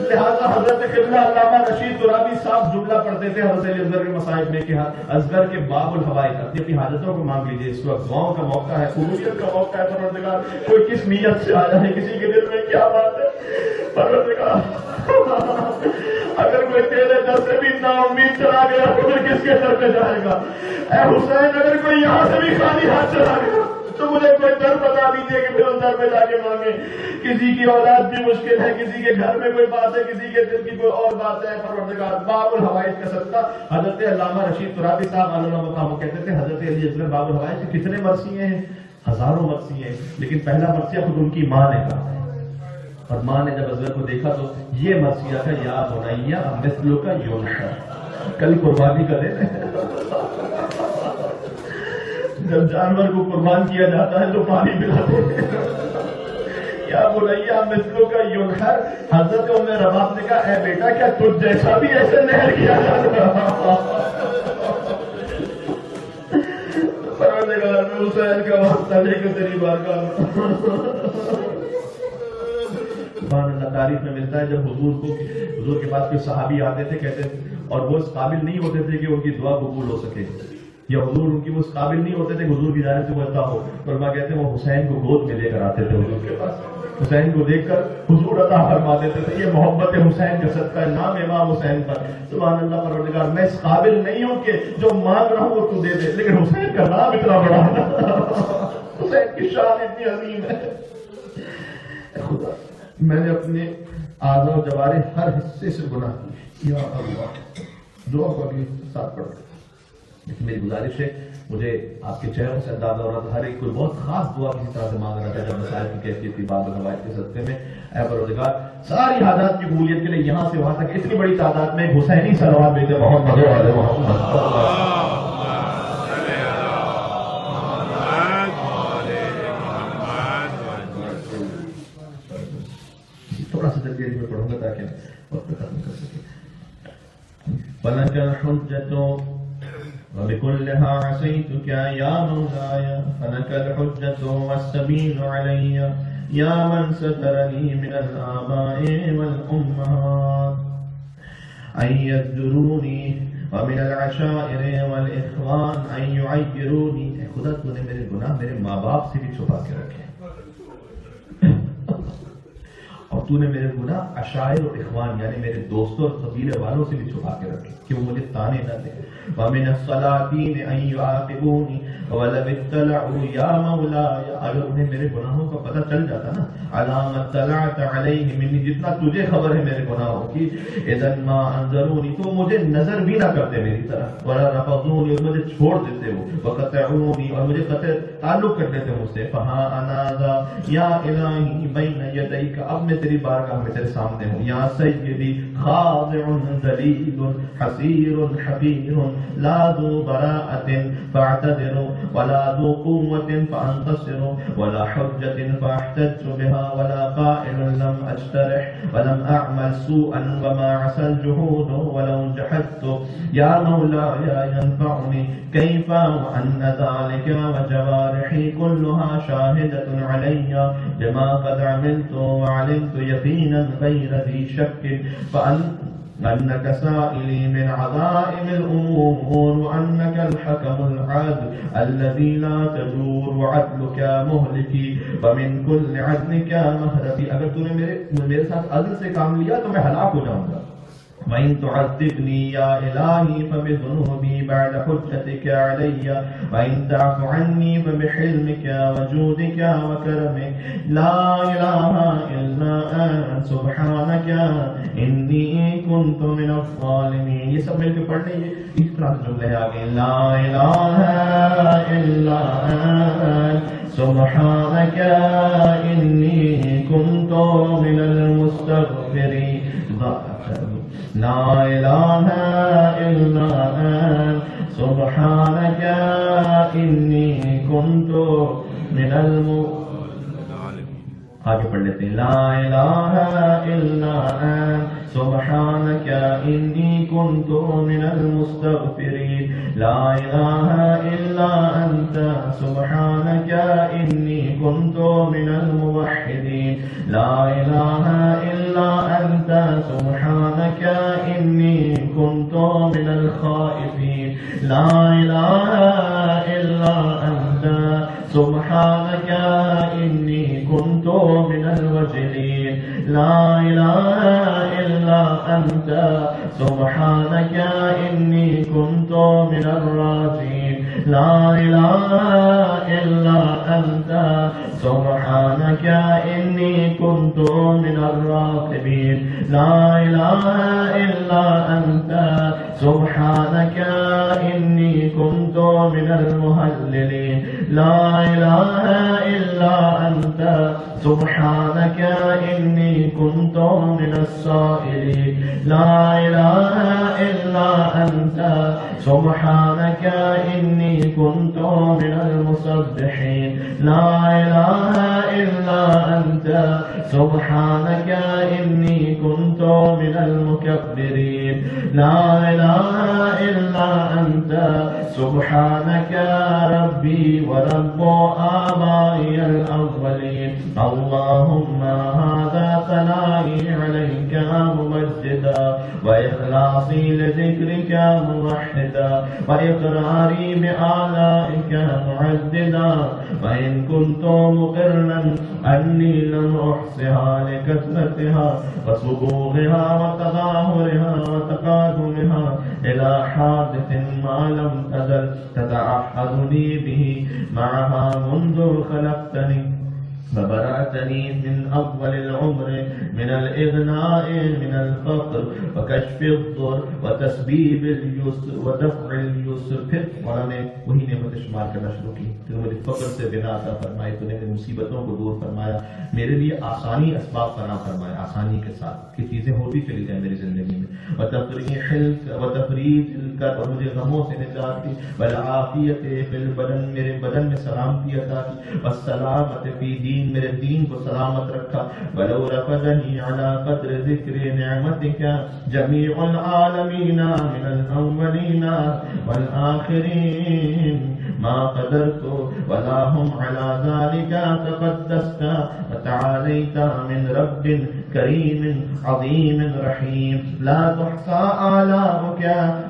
Speaker 3: لہذا حضرت قبلہ علامہ رشید ترابی صاحب جملہ پڑھتے تھے حضرت علی اصغر کے مصائب میں کہ اصغر کے باب الحوائج، اپنی حاجتوں کو مانگ لیجیے، اس وقت دعاؤں کا موقع ہے، قبولیت کا موقع ہے۔ پروردگار کوئی کس نیت سے آیا ہے، کسی کے دل میں کیا بات ہے، پروردگار اگر کوئی تیرے در سے بھی نا امید چلا گیا تو پھر کس کے در پہ جائے گا؟ اے حسین اگر کوئی یہاں سے بھی خالی ہاتھ چلا گیا تو مجھے کوئی در بتا دیجیے کہ پھر اس در پہ جا کے مانگے۔ کسی کی اولاد بھی مشکل ہے، کسی کے گھر میں کوئی بات ہے، کسی کے دل کی کوئی اور بات ہے، پروردگار باب الحوائج کا صدقہ۔ حضرت علامہ رشید ترابی صاحب علیہ مقام کہتے تھے حضرت علی اصغر باب الحوائج سے کتنے مرثیے ہیں؟ ہزاروں مرثیے ہیں، لیکن پہلا مرثیہ خود ان کی ماں نے کہا ہے، اور ماں نے جب اصغر کو دیکھا تو یہ مرثیہ تھا یا بنیا مثلو کا یونشا، کل قربانی کا دن ہے، جب جانور کو قربان کیا جاتا ہے تو پانی پلاتے ہیں، یا بنیا مثلو کا ینحر، حضرت ام رباب نے کہا اے بیٹا کیا تجھ جیسا بھی ایسے نہر کیا جاتا؟ پروردگار میں حسین کا واسطہ لے کے تیری بارگاہ میں سبحان اللہ. تاریخ میں ملتا ہے جب حضور کے پاس کوئی صحابی آتے تھے کہتے تھے اور وہ اس قابل نہیں ہوتے تھے کہ ان کی دعا قبول ہو سکے، یا حضور ان کی وہ اس قابل نہیں ہوتے تھے کہ حضور کی جانب سے وہ عطا ہو، اور ماں کہتے ہیں وہ حسین کو گود میں لے کر آتے تھے حضور کے پاس، حسین کو دیکھ کر حضور عطا فرما دیتے تھے. یہ محبت حسین کا صدقہ ہے، نام امام حسین پر. سبحان اللہ. پروردگار میں اس قابل نہیں ہوں کہ جو مانگ رہا ہوں وہ تو دے دے، لیکن حسین کا نام اتنا بڑا ہے، حسین کی شان اتنی عظیم ہے. خدا میں نے اپنے اعضاء و جوارح ہر حصے سے گناہ کی، یا اللہ دعا کو بھی ساتھ پڑھ. لیکن میری گزارش ہے، مجھے آپ کے چہروں سے اندازہ ہو رہا تھا ہر ایک کوئی بہت خاص دعا کسی طرح سے مانگ رہا تھا جب مسائل کی کیفیت تھی باب الحوائج کے صدقے میں. اے پروردگار ساری حاجات کی قبولیت کے لیے یہاں سے وہاں تک اتنی بڑی تعداد میں حسینی صلوات بھیجے محمد علیہ محمد. تھوڑا سا جلدی میں پڑھوں گا تاکہ وقت ختم کر سکے. فلك الحجة وبكلها عصيتك يا مولاي، فلك الحجة والسبيل علي يا من سترني من الآباء والأمهات أن يزجروني ومن العشائر والإخوان أن يعيروني. خدا تو نے میرے گناہ میرے ماں باپ سے بھی چھپا کے رکھے، اور تو نے میرے گناہ عشائر اور اخوان یعنی میرے دوستوں اور قبیلے والوں سے بھی چھپا کے رکھے کہ وہ مجھے تانے نہ دیں. وَمِنَ الصَّلَاطِينِ أَن يُعَاقِبُونِي وَلَوِ اطَّلَعُوا يَا مَوْلَايَ. اگر انہیں میرے گناہوں کا پتہ چل جاتا نا، عَلَىٰ مَا اطَّلَعْتَ عَلَيْهِ مِنِّي، جتنا تجھے خبر ہے میرے گناہوں کی، اِذًا مَا أَنظَرُونِي، تو مجھے نظر بھی نہ کرتے میری طرف، وَلَا رَفَضُونِي، اور مجھے چھوڑ دیتے وہ، وَقَطَعُونِي، اور مجھے قطع تعلق کر دیتے مجھ سے. فَهَا أَنَا ذَا يَا إِلَٰهِي بَيْنَ يَدَيْكَ، اب میں تیری بارگاہ میں تیرے سامنے ہوں. یا سیدی خاضع ذلیل حسیر حقیر لا ذو براءة فاعتذر ولا ذو قوة فانتصر ولا حجة فاحتج بها ولا قائل لم اجترح ولم اعمل سوءا وما عسى الجهود ولو جحدت. يا مولاي ينفعني كيف وأن ذلك وجوارحي كلها شاهدة علي بما قد عملت وعلمت يقينا غير ذي شك فأنك سائلي من عظائم الأمور وأنك الحكم العدل الذي لا تجور عدلك مهلكي ومن كل عدلك مهربي. اگر تو نے میرے ساتھ عدل سے کام لیا تو میں ہلاک ہو جاؤں گا. وَإِن تُعَذِّبْنِي يَا إِلَٰهِي فَبِذُنُوبِي بَعْدَ حُجَّتِكَ عَلَيَّ وَإِن تَعْفُ عَنِّي فَبِحِلْمِكَ وَجُودِكَ وَكَرَمِكَ لَا إِلَٰهَ إِلَّا أَنتَ سُبْحَانَكَ إِنِّي كُنتُ مِنَ الظَّالِمِينَ. یہ سب مل کے پڑھ لیں، اس طرح سے جملے آگے. لا إِلَٰهَ إِلَّا أَنتَ سُبْحَانَكَ إِنِّي كُنتُ مِنَ الْمُسْتَغْفِرِينَ. لا إله إلا أنت سبحانك إني كنت من آگے پڑھ لیتے ہیں. لا إله إلا أنت سبحانك إني كنت من المستغفرين. لا إله إلا أنت سبحانك إني كنت من الموحدين. لا إله إلا أنت سبحانك إني كنت من الخائفين. لا إله إلا أنت سبحانك إني كنت من الوجلين. لا إله إلا أنت سبحانك إني كنت من الراجين. لا إله إلا أنت سبحانك إني كنت من الراقبين. لا إله إلا أنت سبحانك إني كنت من المهللين. لا إله إلا أنت سبحانك إني كنت من السائلين. لا إله إلا أنت سبحانك إني كنت من المسبحين لا إله إلا أنت سبحانك إني كنت من المكبرين لا إله إلا أنت سبحانك ربي ورب آبائي الأولين اللهم هذا ثنائي عليك ممجدا وإخلاصي لذكرك موحدا وإقراري بآلائك معددا وإن كنت مقرا أني لم أحصها لكثرتها وسبوغها وتظاهرها وتقادمها إلى حادث ما لم تزل تتعهدني به معها منذ خلقتني فبرأتني من أول العمر من الإغناء من الفقر وكشف الضر وتسبيب اليسر ودفع اليسر. پھر مولانا نے وہی نعمت شمار کرنا شروع کی. پھر مجھے فقر سے بنا عطا فرمائی, تو نے میری مصیبتوں کو دور فرمایا, میرے لیے آسانی اسباب فراہم فرمایا, آسانی کے ساتھ کہ چیزیں ہوتی چلی جائیں میری زندگی میں. وتفریج کر, اور مجھے غموں سے نجات دی. والعافیت فی البدن, میرے بدن میں سلامتی عطا کی. والسلامت فی دین, میرے دین کو سلامت رکھا. ولو رفضنی علی قدر ذکر نعمتک جمیع العالمین من الاولین والآخرین ما قدرت ولا هم على ذلك تقدست وتعاليت من رب كريم عظيم رحيم لا تحصى آلاؤك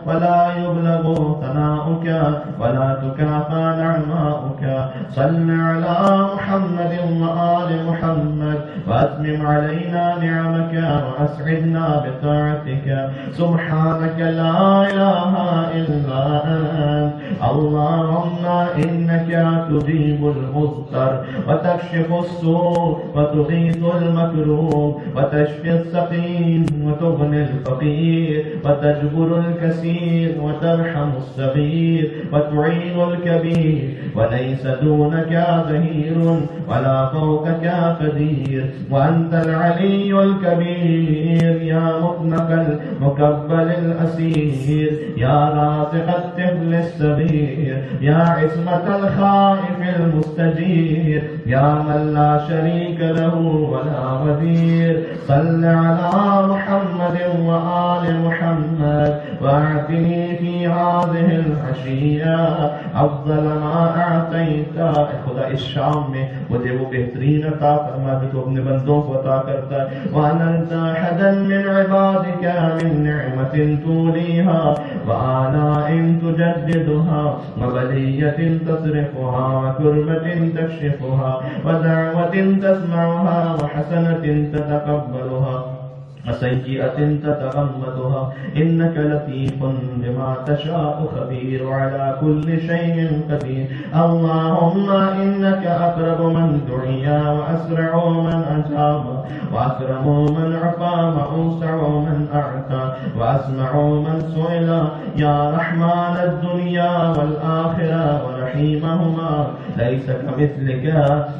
Speaker 3: ولا يبلغ ثناؤك ولا تكافى نعماؤك. صل على محمد وآل محمد وأتمم علينا نعمك وأسعدنا بطاعتك. سبحانك لا إله إلا أنت اللهم إنك تجيب المضطر وتكشف السوء وتغيث المكروب وتشفي السقيم وتغني الفقير وتجبر الكثير وترحم الصغير وتعين الكبير وليس دونك ظهير ولا فوقك قدير. وأنت العلي الكبير يا مطلق المكبل الأسير يا رازق الطفل الصغير يا عصمة الخائف المستجير يا من لا شريك له ولا وزير. صل على محمد وآل محمد واعطني في هذه العشية أفضل ما أعطيت. خدا اس شام میں مجھے وہ بہترین عطا فرما جو تو اپنے بندوں کو عطا کرتا ہے. وأنت أحدا من عبادك من نعمة توليها وآلاء تجددها وبلية تصرفها وكربة تكشفها ودعوة تسمعها وحسنة تتقبلها وسيئة تتغمدها. إنك لطيف بما تشاء خبير على كل شيء قدير. اللهم إنك أقرب من دعي وأسرع من أجاب وأكرم من عفا وأوسع من أعطى وأسمع من سئل يا رحمن الدنيا والآخرة ورحيمهما ليس كمثلك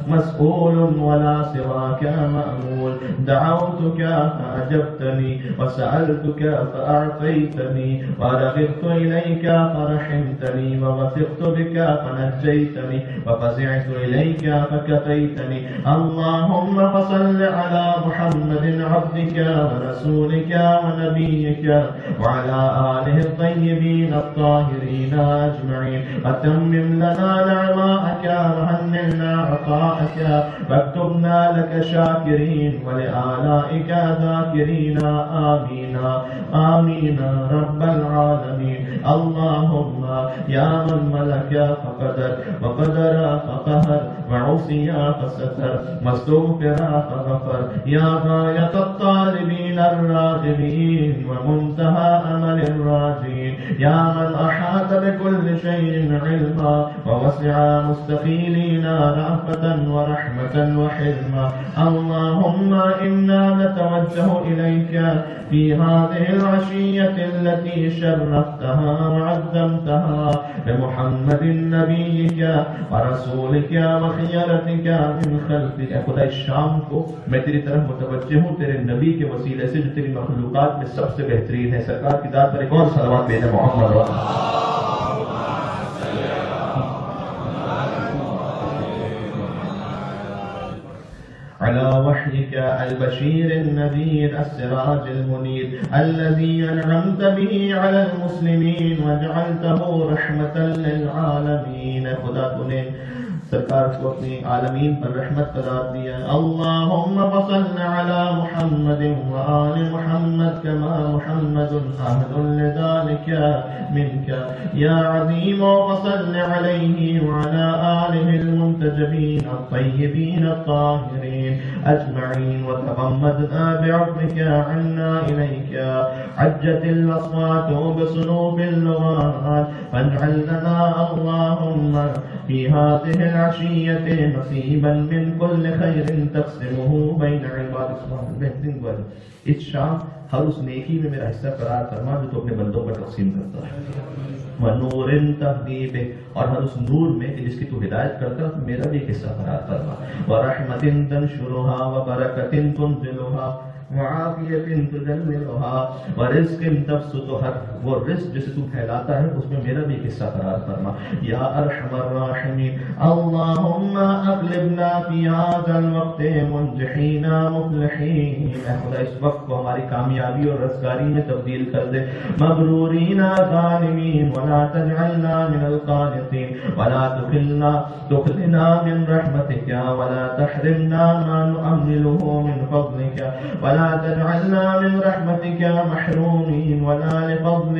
Speaker 3: مسؤول ولا سواك مأمول. دعوتك فأجبتني وسألتك فأعطيتني ورغبت إليك فرحمتني ووثقت بك فنجيتني وفزعت إليك فكفيتني. اللهم فصل على محمد عبدك ورسولك ونبيك وعلى آله الطيبين الطاهرين أجمعين. وتمم لنا نعماءك وهنئنا عطاءك واكتبنا لك شاكرين ولآلائك ذاكرين. آمين آمين رب العالمين. اللهم يا من ملك فقدر وقدر فقهر وعصي فستر واستغفر فغفر. يا غاية الطالبين الراغبين ومنتهى أمل الراجين. يا من أحاط بكل شيء علما ووسع مستقيلين رأفة ورحمة وحلما. اللهم إنا نتوجه إليك في هذه العشية التي شرفتها وعظمتها بمحمد نبيك ورسولك وخيرتك من خلقك. خدا اس شام کو میں تیری طرف متوجہ ہوں تیرے نبی کے وسیلے سے جو تیری مخلوقات میں سب سے بہترین ہے. سرکار کی ذات پر ایک اور صلوات بھیجیں محمد. على وحيك البشير النذير السراج المنير الذي أنعمت به على المسلمين وجعلته رحمة للعالمين. خدا تو نے سرکار کو اپنی عالمین پر رحمت قرار دیا. اللهم فصل على محمد وآل محمد كما محمد أهل لذلك منك يا عظيم. وصل عليه وعلى آله المنتجبين الطيبين الطاهرين أجمعين. وتغمدنا بعفوك عنا إليك عجت الأصوات بصنوف اللغات فاجعل لنا اللهم في هذه العشية نصيبا من كل خير تقسمه بين عباد. اس شام ہر اس نیکی میں میرا حصہ قرار فرما جو تو اپنے بندوں پر تقسیم کرتا ہے. ونور تهدي به، اور ہر اس نور میں کہ جس کی تو ہدایت کرتا ہے میرا بھی ایک حصہ قرار فرما. ورحمت تنشرها وبرکت تنزلها وعافیت تجللها ورزق تبسطها، وہ رزق جسے تو پھیلاتا ہے اس میں میرا بھی حصہ قرار فرما. یا ارحم الراحمین اللهم اغلبنا في هذا الوقت منجحین مفلحین. اے خدا اس وقت کو ہماری کامیابی اور رزقاری میں تبدیل کر دے. مغرورین غانمین ولا تجعلنا من القانطین ولا تخلنا من رحمتك ولا تحرمنا ما نؤمله من فضلك ولا تجعلنا من رحمتك محرومين ولا لفضل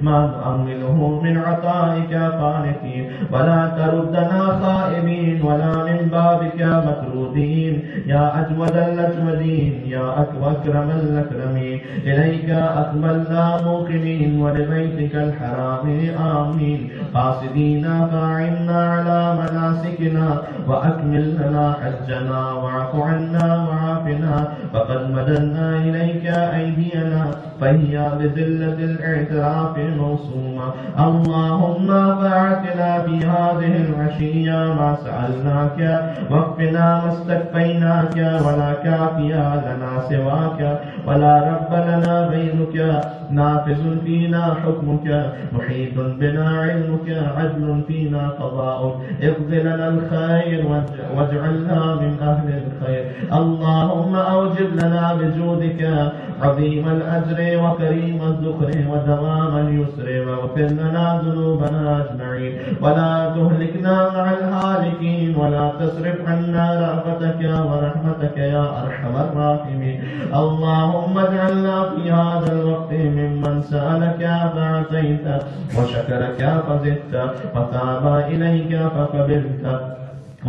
Speaker 3: ما نؤمله من عطائك قانتين ولا تردنا خائبين ولا من بابك مطرودين. يا أجود الأجودين يا أكرم الأكرمين إليك أقبلنا موقنين ولبيتك الحرام آمين قاصدين فاعنا على مناسكنا وأكمل لنا حجنا واعف عنا وعافنا. فقد مددنا إليك أيدينا فهي بذلة الاعتراف موصومة. اللهم فاعتنا في هذه العشية ما سألناك واكفنا ما استكفيناك ولا كافي لنا سواك ولا رب لنا غيرك. نافذ فينا حكمك محيط بنا علمك عدل فينا قضاؤك. اقض لنا الخير واجعلنا من أهل الخير. اللهم أوجب لنا بجودك عظيم الأجر وكريم الذخر ودوام اليسر واغفر لنا ذنوبنا أجمعين ولا تهلكنا مع الهالكين ولا تصرف عنا رأفتك ورحمتك يا أرحم الراحمين. اللهم اجعلنا في هذا الوقت ممن سألك فأعطيت وشكرك فزدت وتاب إليك فقبلت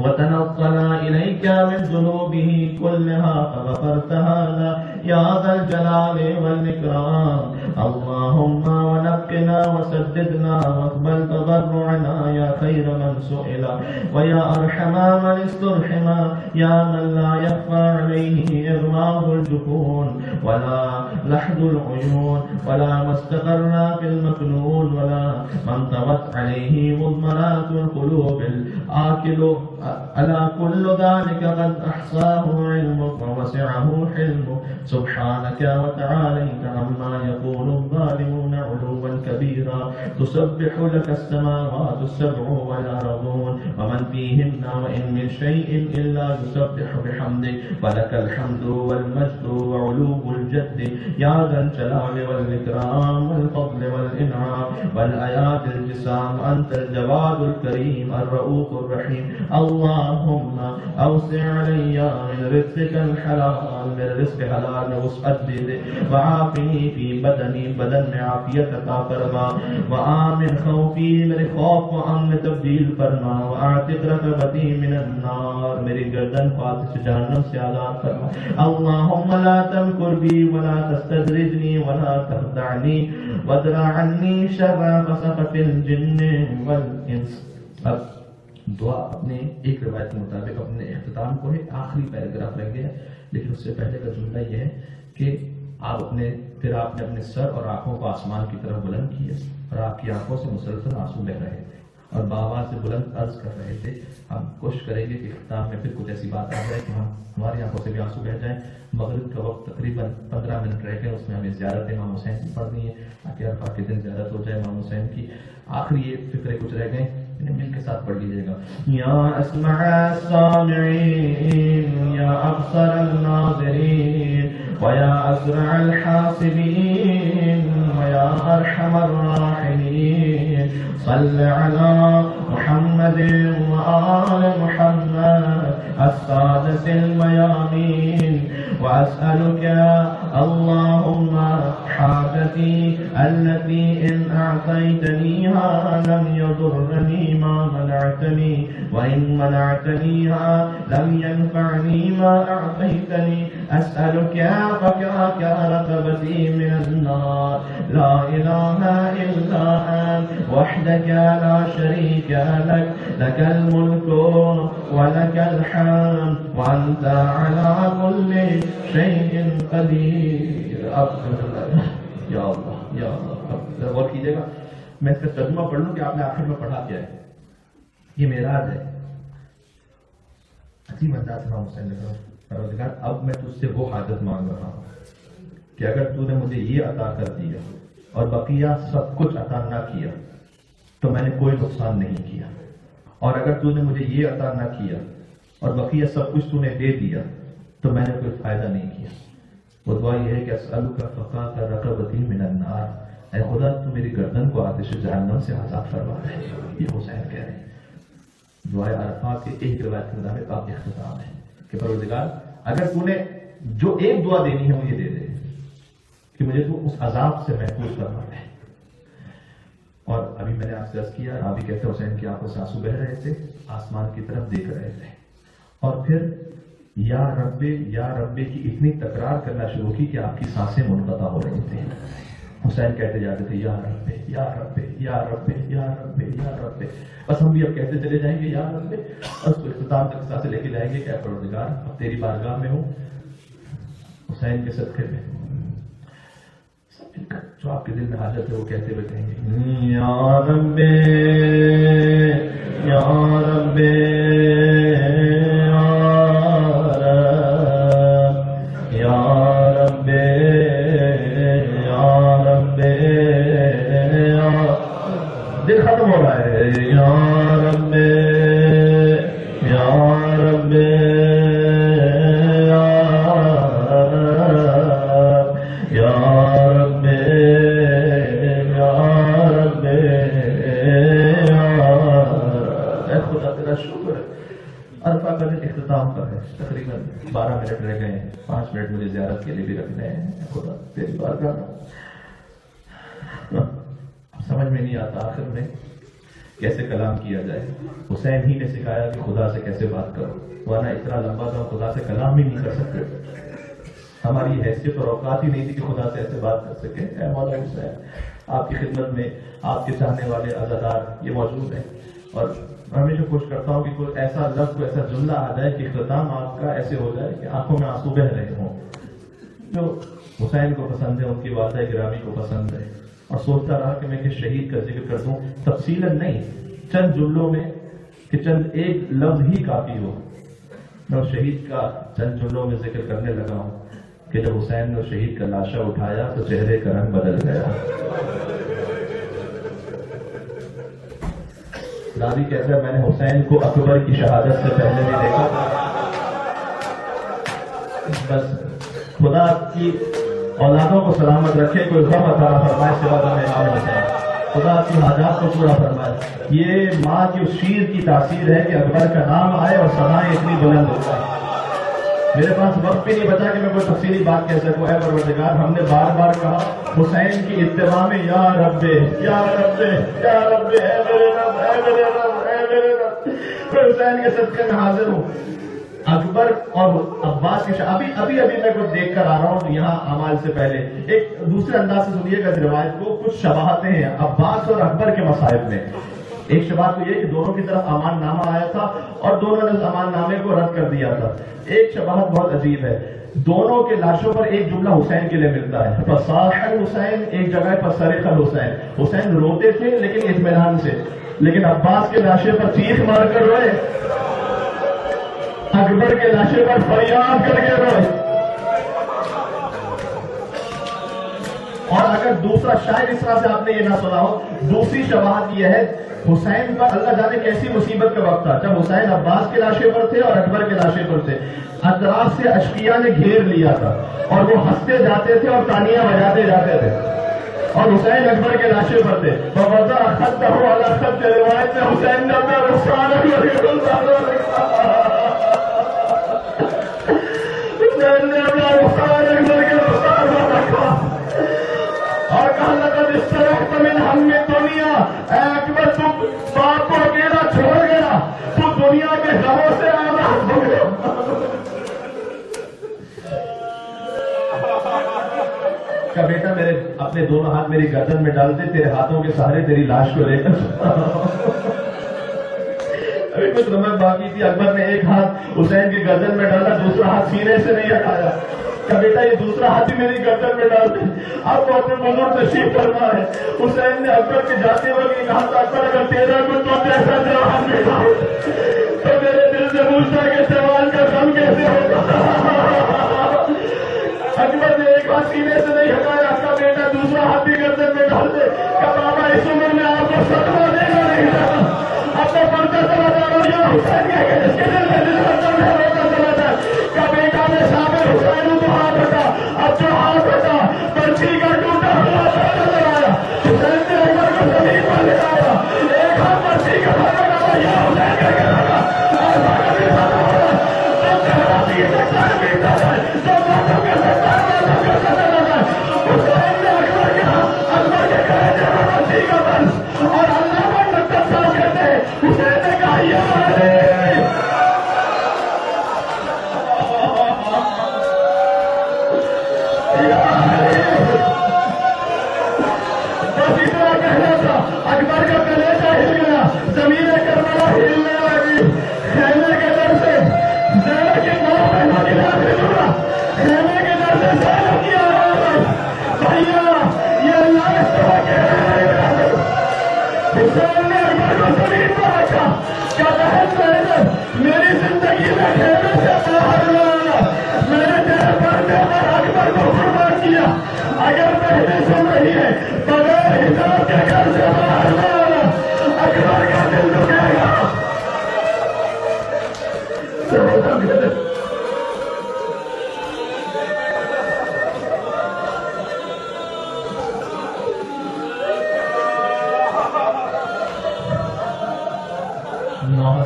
Speaker 3: وتنصل إليك من ذنوبه كلها فغفرتها يا ذا الجلال والإكرام. اللهم ونقنا وسددنا واقبل تضرعنا يا خير من سئل ويا أرحم من استرحم يا من لا يخفى عليه إغماض الجفون ولا لحد العيون ولا ما استقر في المكنون ولا من طوت عليه مضمرات القلوب الآكل. ألا كل ذلك قد أحصاه علمك ووسعه حلمك. سبحانك وتعاليت عما يقول الظالمون علوا كبيرا. تسبح لك السماوات السبع والأرضون ومن فيهن وإن من شيء إلا يسبح بحمدك ولك الحمد والمجد وعلو الجد يا ذا الجلال والإكرام والفضل والإنعام والآيات الجسام. أنت الجواد الكريم الرؤوف الرحيم. اللهم أوسع علي من رزقك الحلال، من رزق حلال میں وسعت دے دے. وعافني في بدني، بدن میں عافیت عطا فرما. وآمن خوفی، میرے خوف کو امن میں تبدیل فرما. وأعتق رقبتي من النار، میری گردن کو آتش جہنم سے آزاد فرما. اللهم لا تمكر بي ولا تستدرجني ولا تخدعني وادرع عني شر غسقة الجن والإنس. اب دعا اپنے ایک روایت کے مطابق اپنے اختتام کو ہے، آخری پیراگراف رہ گیا، لیکن اس سے پہلے کا جملہ یہ ہے کہ آپ نے اپنے سر اور آنکھوں کو آسمان کی طرف بلند کیا اور آپ کی آنکھوں سے مسلسل آنسو بہ رہے تھے اور بآواز سے بلند عرض کر رہے تھے. ہم کوشش کریں گے کہ اختتام میں پھر کچھ ایسی بات آ جائے کہ ہماری آنکھوں سے بھی آنسو بہ جائیں. مغرب کا وقت تقریباً 15 منٹ رہ گئے، اس میں ہمیں زیارت امام حسین کی پڑھنی ہے تاکہ عرفہ کے دن زیارت ہو جائے امام حسین کی. آخری یہ فکرے کچھ رہ گئے مل کے ساتھ پڑھ لیجیے گا. یا اسمع السامعین یا ابصر الناظرین ویا اسرع الحاسبین ویا ارحم الراحمین صل علی محمد وآل محمد السادة الميامين وأسألك اللهم حاجتي التي إن أعطيتنيها لم يضرني ما منعتني وإن منعتنيها لم ينفعني ما أعطيتني أسألك فكاك رقبتي من النار لا إله إلا أنت وحدك لا شريك لك لك الملك ولك الحمد وأنت على كل شيء قدير. یا اللہ یا اللہ. غور کیجیے گا, میں اس کا ترجمہ پڑھ لوں کہ آپ نے آخر میں پڑھا کیا ہے. یہ معراج ہے. عجیب انداز میں حسین نے کہا پروردگار اب میں تجھ سے وہ حاجت مانگ رہا ہوں کہ اگر تو نے مجھے یہ عطا کر دیا اور بقیہ سب کچھ عطا نہ کیا تو میں نے کوئی نقصان نہیں کیا, اور اگر تو نے مجھے یہ عطا نہ کیا اور بقیہ سب کچھ تو نے دے دیا تو میں نے کوئی فائدہ نہیں کیا. وہ دعا یہ ہے کہ اسألک فقاک رقبتی من النار, اے خدا تو میری گردن کو آتش جہنم سے آزاد فرما دے. یہ حسین کہہ رہے ہیں. دعائے عرفات کے ایک روایت کے مطابق آپ اختتام ہے کہ پروردگار اگر تو نے جو ایک دعا دینی ہے وہ یہ دے دے کہ مجھے تو اس عذاب سے محفوظ فرما دے. اور ابھی میں نے آپ سے عرض کیا, آپ بھی کہتے حسین کی آنکھوں سے آنسو بہ رہے تھے, آسمان کی طرف دیکھ رہے تھے, اور پھر یا رب کی اتنی تکرار کرنا شروع کی کہ آپ کی سانسیں منقطع ہو رہی تھیں. حسین کہتے جاتے تھے یا رب یا رب یا رب یا رب یا رب. بس ہم بھی اب کہتے چلے جائیں گے یا رب, اور اس کو اختتام تک سانسیں لے کے جائیں گے کہ اے پروردگار اب تیری بارگاہ میں ہوں حسین کے صدقے میں. جو آپ کے دل میں حاجت ہے وہ کہتے ہوئے کہیں گے یا رب یا رب یا رب یا رب. دل ختم ہو رہا ہے. یا رب یا رب یا رب یا رب. اے خدا تیرا شکر ہے. عرفہ کا دن اختتام پر ہے, تقریباً 12 منٹ رہ گئے ہیں, 5 منٹ مجھے زیارت کے لیے بھی رکھنے ہیں. خدا تیری بارگاہ سمجھ میں نہیں آتا آخر میں کیسے کلام کیا جائے. حسین ہی نے سکھایا کہ خدا سے کیسے بات کرو, ورنہ اتنا لمبا تو خدا سے کلام بھی نہیں کر سکتے. ہماری حیثیت اور اوقات ہی نہیں تھی کہ خدا سے ایسے بات کر سکے. اے مولا حسین آپ کی خدمت میں آپ کے چاہنے والے عزادار یہ موجود ہیں, اور میں ہمیشہ کوشش کرتا ہوں کہ کوئی ایسا لفظ کوئی ایسا جملہ آ جائے کہ اختتام آپ کا ایسے ہو جائے کہ آنکھوں میں آنسو بہ رہے ہوں. جو حسین کو پسند ہے, ان کی والدہ گرامی کو پسند ہے, اور سوچتا رہا کہ میں کہ شہید کا ذکر کر دوں تفصیلاً نہیں, چند جملوں میں کہ چند ایک لفظ ہی کافی ہو. میں اس شہید کا چند جملوں میں ذکر کرنے لگا ہوں کہ جب حسین نے شہید کا لاشا اٹھایا تو چہرے کا رنگ بدل گیا. دادی کہتا ہے میں نے حسین کو اکبر کی شہادت سے پہلے بھی دیکھا. بس خدا کی اولادوں کو سلامت رکھے, کوئی غم عطا فرمائے سوا غم امام حسین. خدا آپ کی حاجات کو پورا فرمائے. یہ ماں کی اس شیر کی تاثیر ہے کہ اکبر کا نام آئے اور صدائیں اتنی بلند ہو جائیں. میرے پاس وقت بھی نہیں بچا کہ میں کوئی تفصیلی بات کہہ سکوں. اے پروردگار ہم نے بار بار کہا حسین کی اتباع میں یا رب یا رب یا رب, اے میرے رب اے میرے رب اے میرے رب. میں حسین کے صدقے میں حاضر ہوں. اکبر اور عباس کے ابھی میں کچھ دیکھ کر آ رہا ہوں یہاں اعمال سے پہلے. ایک دوسرے انداز سے سنیے گا روایت کو. کچھ شباہتیں ہیں عباس اور اکبر کے مصائب میں. ایک شباہت تو یہ کہ دونوں کی طرف امان نامہ آیا تھا اور دونوں نے اس امان نامے کو رد کر دیا تھا. ایک شباہت بہت عجیب ہے, دونوں کے لاشوں پر ایک جملہ حسین کے لیے ملتا ہے, فصاح الحسین, ایک جگہ پر صرخ الحسین. حسین روتے تھے لیکن اطمینان سے, لیکن عباس کے لاشے پر چیخ مار کر روئے, اکبر کے لاشے پر فریاد کر کے روئے. اور اگر دوسرا شاید اس طرح سے آپ نے یہ نہ سنا ہو, دوسری شواہد یہ ہے حسین پر اللہ جانے کیسی مصیبت کا وقت تھا جب حسین عباس کے لاشے پر تھے اور اکبر کے لاشے پر تھے. اطراف سے اشقیاء نے گھیر لیا تھا اور وہ ہنستے جاتے تھے اور تانیاں بجاتے جاتے تھے اور حسین اکبر کے لاشے پر تھے. بوضع خطہ علی خط روایت میں حسین نے اپنا رخسار اکبر کے رخسار پر لکھا. حسین نے اپنا رخسار اکبر کے رخسار پر رکھا اور کہا لقد استرحت من ہم دنیا. اے اکبر تم باپ کو اکیلا چھوڑ گیا تو دنیا کے غموں سے آزاد ہو گیا. کا بیٹا میرے اپنے دونوں ہاتھ میری گردن میں ڈال دے, تیرے ہاتھوں کے سہارے تیری لاش کو لے کر ابھی کچھ نمک باقی تھی. اکبر نے ایک ہاتھ حسین کی گردن میں ڈالا, دوسرا ہاتھ سینے سے نہیں ہٹایا. کا بیٹا یہ دوسرا ہاتھ بھی میری گردن میں ڈال دے. اب وہ اپنے بزرگ تشریف فرما ہے. حسین نے اکبر کے جاتے ہوئے یہ کہا تھا, اکبر اگر تیرا کچھ تو ایسا جواب ملا تو میرے دل سے پوچھتا کہ سوال کا غم کیسے ہوگا. اکبر نے ایک ہاتھ سینے سے نہیں ہٹایا. کا بیٹا دوسرا ہاتھ بھی گردن میں ڈال دے. کا بابا اس عمر میں آپ کو صدمہ دے گا نہیں رہا. اپنا پردہ چلا جا رہا حسین کے جس کے دل میں چلا جائے. کا بیٹا نے صابر حسین کو ہاتھ ہٹا. اب جو ہاتھ ہٹا پرچی کا ٹوٹا ہوا لگایا. حسین نے اکبر کو زمین پر لگایا. ایک ہاتھ پرچی کا لگایا یا حسین کر کے لگا اور اللہ پر مقصد صاف کرتے ہیں. حسین نے کہا بس اتنا کہنا تھا. اکبر کا کلیجہ ہل گیا, زمین کربلا ہلنے لگی. خیمے کے در سے زینب کے 9 مہینوں کی رات سے جڑا. خیمے کے در سے زینب کی آواز, بھیا یہ اللہ نے سوا کے حسین نے اکبر کو زمین پر رکھا. کیا بہن زینب میری زندگی میں خیمے سے باہر نہ آنا, میں نے تیرے پردے پر اکبر کو قربان کیا. اگر پہلے سن رہی ہے بغیر حساب کے گھر سے باہر نہ آنا, اکبر کا دل دکھے گا.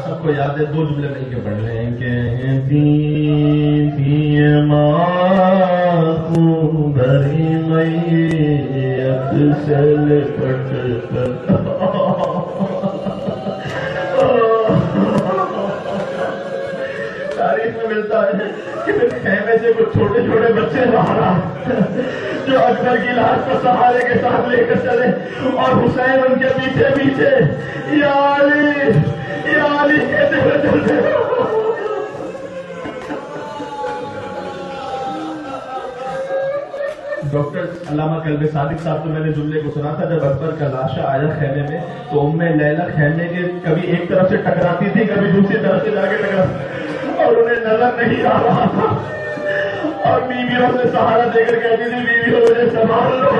Speaker 3: سب کو یاد ہے, 2 جملے مل کے پڑھ لیں. بھری میت سے لپٹ کر تاریخ میں ملتا ہے کہ خیمے سے کچھ چھوٹے چھوٹے بچے باہر آئے جو اکبر کی لاش کو سہارے کے ساتھ لے کر چلے اور حسین ان کے پیچھے پیچھے یا علی کہتے ہوئے چلتے. ڈاکٹر علامہ قلبِ صادق صاحب تو میں نے جملے کو سنا تھا, جب اکبر کا لاشا آیا خیمے میں تو ام لیلا خیمے کے کبھی ایک طرف سے ٹکراتی تھی, کبھی دوسری طرف سے جا کے ٹکراتی اور انہیں نظر نہیں آ رہا تھا اور بیویوں سے سہارا دے کر کہتی تھی, بیویوں مجھے سنبھال لو,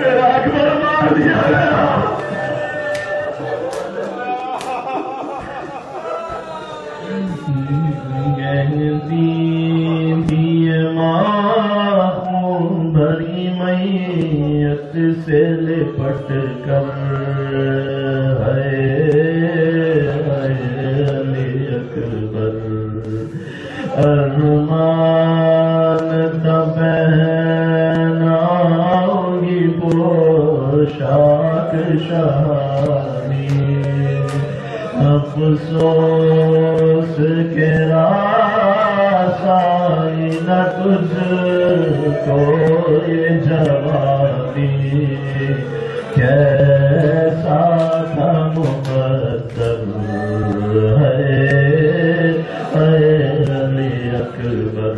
Speaker 3: میرا اکبر مار دیا گیا. بھری میت سے لپٹ کر علی اکبر ارمان تب پہناؤگی پوشاک شاہی, افسوس کے راسائی نہ تجھ کو یہ جوانی, کیسا تھا مقدر ہے علی اکبر.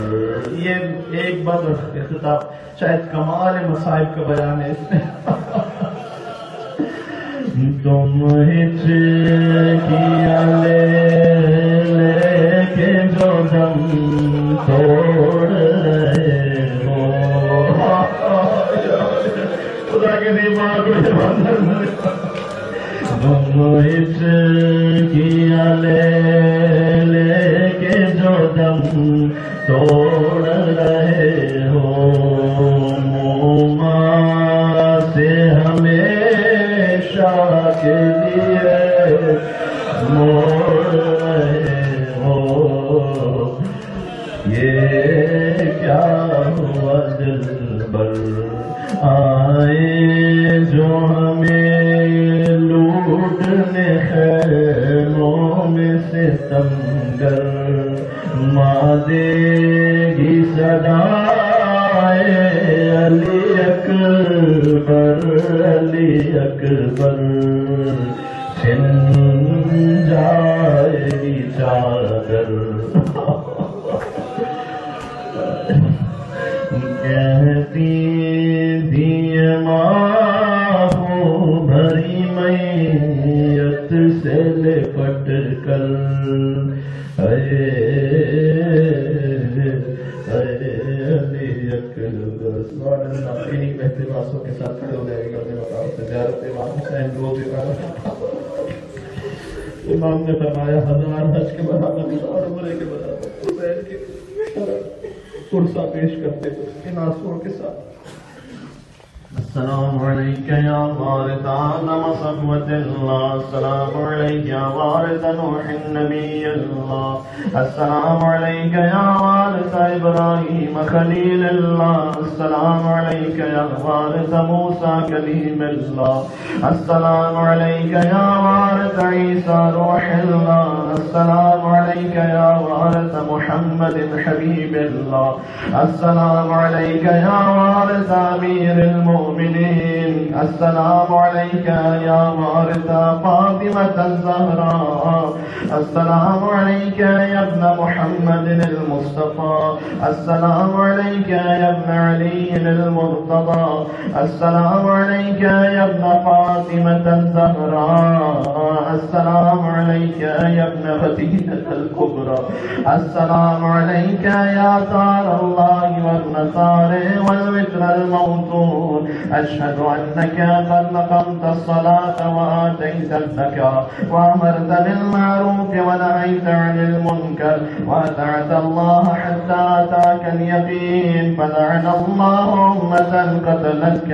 Speaker 3: یہ ایک بات اختتام شاید کمال مصائب کا بیان ہے اس میں. تم ہچ کیا لے کے جو دم توڑ رہے ہو, خدا کے دماغ میں اس کیا لے کے جو دم توڑ رہے ہو موما سے ہمیشہ کے لیے موڑ رہے ہو یہ کیا ہوا دلبر آئے جو ہمیں لوٹنے خیموں میں ستمگر ماں دے گی صدائے علی اکبر علی اکبر چھن جائے گی چادر کہتی تھی ماں بھری میت سے لپٹ کر اے علی اکبر سبحان اللہ. انہی بہتے باسوں کے ساتھ کھڑے ہو جائے گا اپنے مقام سے زیارت امام حسین رو بھی امام نے فرمایا 1000 حج کے برابر اور عمرے کے برابر حسین کے قرصہ پیش کرتے تھے ان آنسوؤں کے ساتھ. السلام علیک یا وارث آدم صفوة اللہ السلام علیک یا وارث نوح نبی اللہ السلام علیک یا وارث ابراہیم خلیل اللہ السلام علیک یا وارث موسیٰ کلیم اللہ السلام علیک یا وارث عیسیٰ روح اللہ السلام علیک یا وارث محمد حبیب اللہ السلام علیک یا وارث امیر المؤمنین السلام علیک یا وارث فاطمة الزہراء السلام علیک یا ابن محمد المصطفى السلام علیک یا ابن علی المرتضى السلام علیک یا ابن فاطمة الزہراء السلام علیک یا ابن خدیجة الکبریٰ السلام علیک یا تار اللہ وابن تار والوتر الموتور أشهد أنك قد نقمت الصلاة وآتيت الزكاة وأمرت بالمعروف ونهيت عن المنكر وأطعت الله حتى أتاك اليقين فلعن الله أمة قتلتك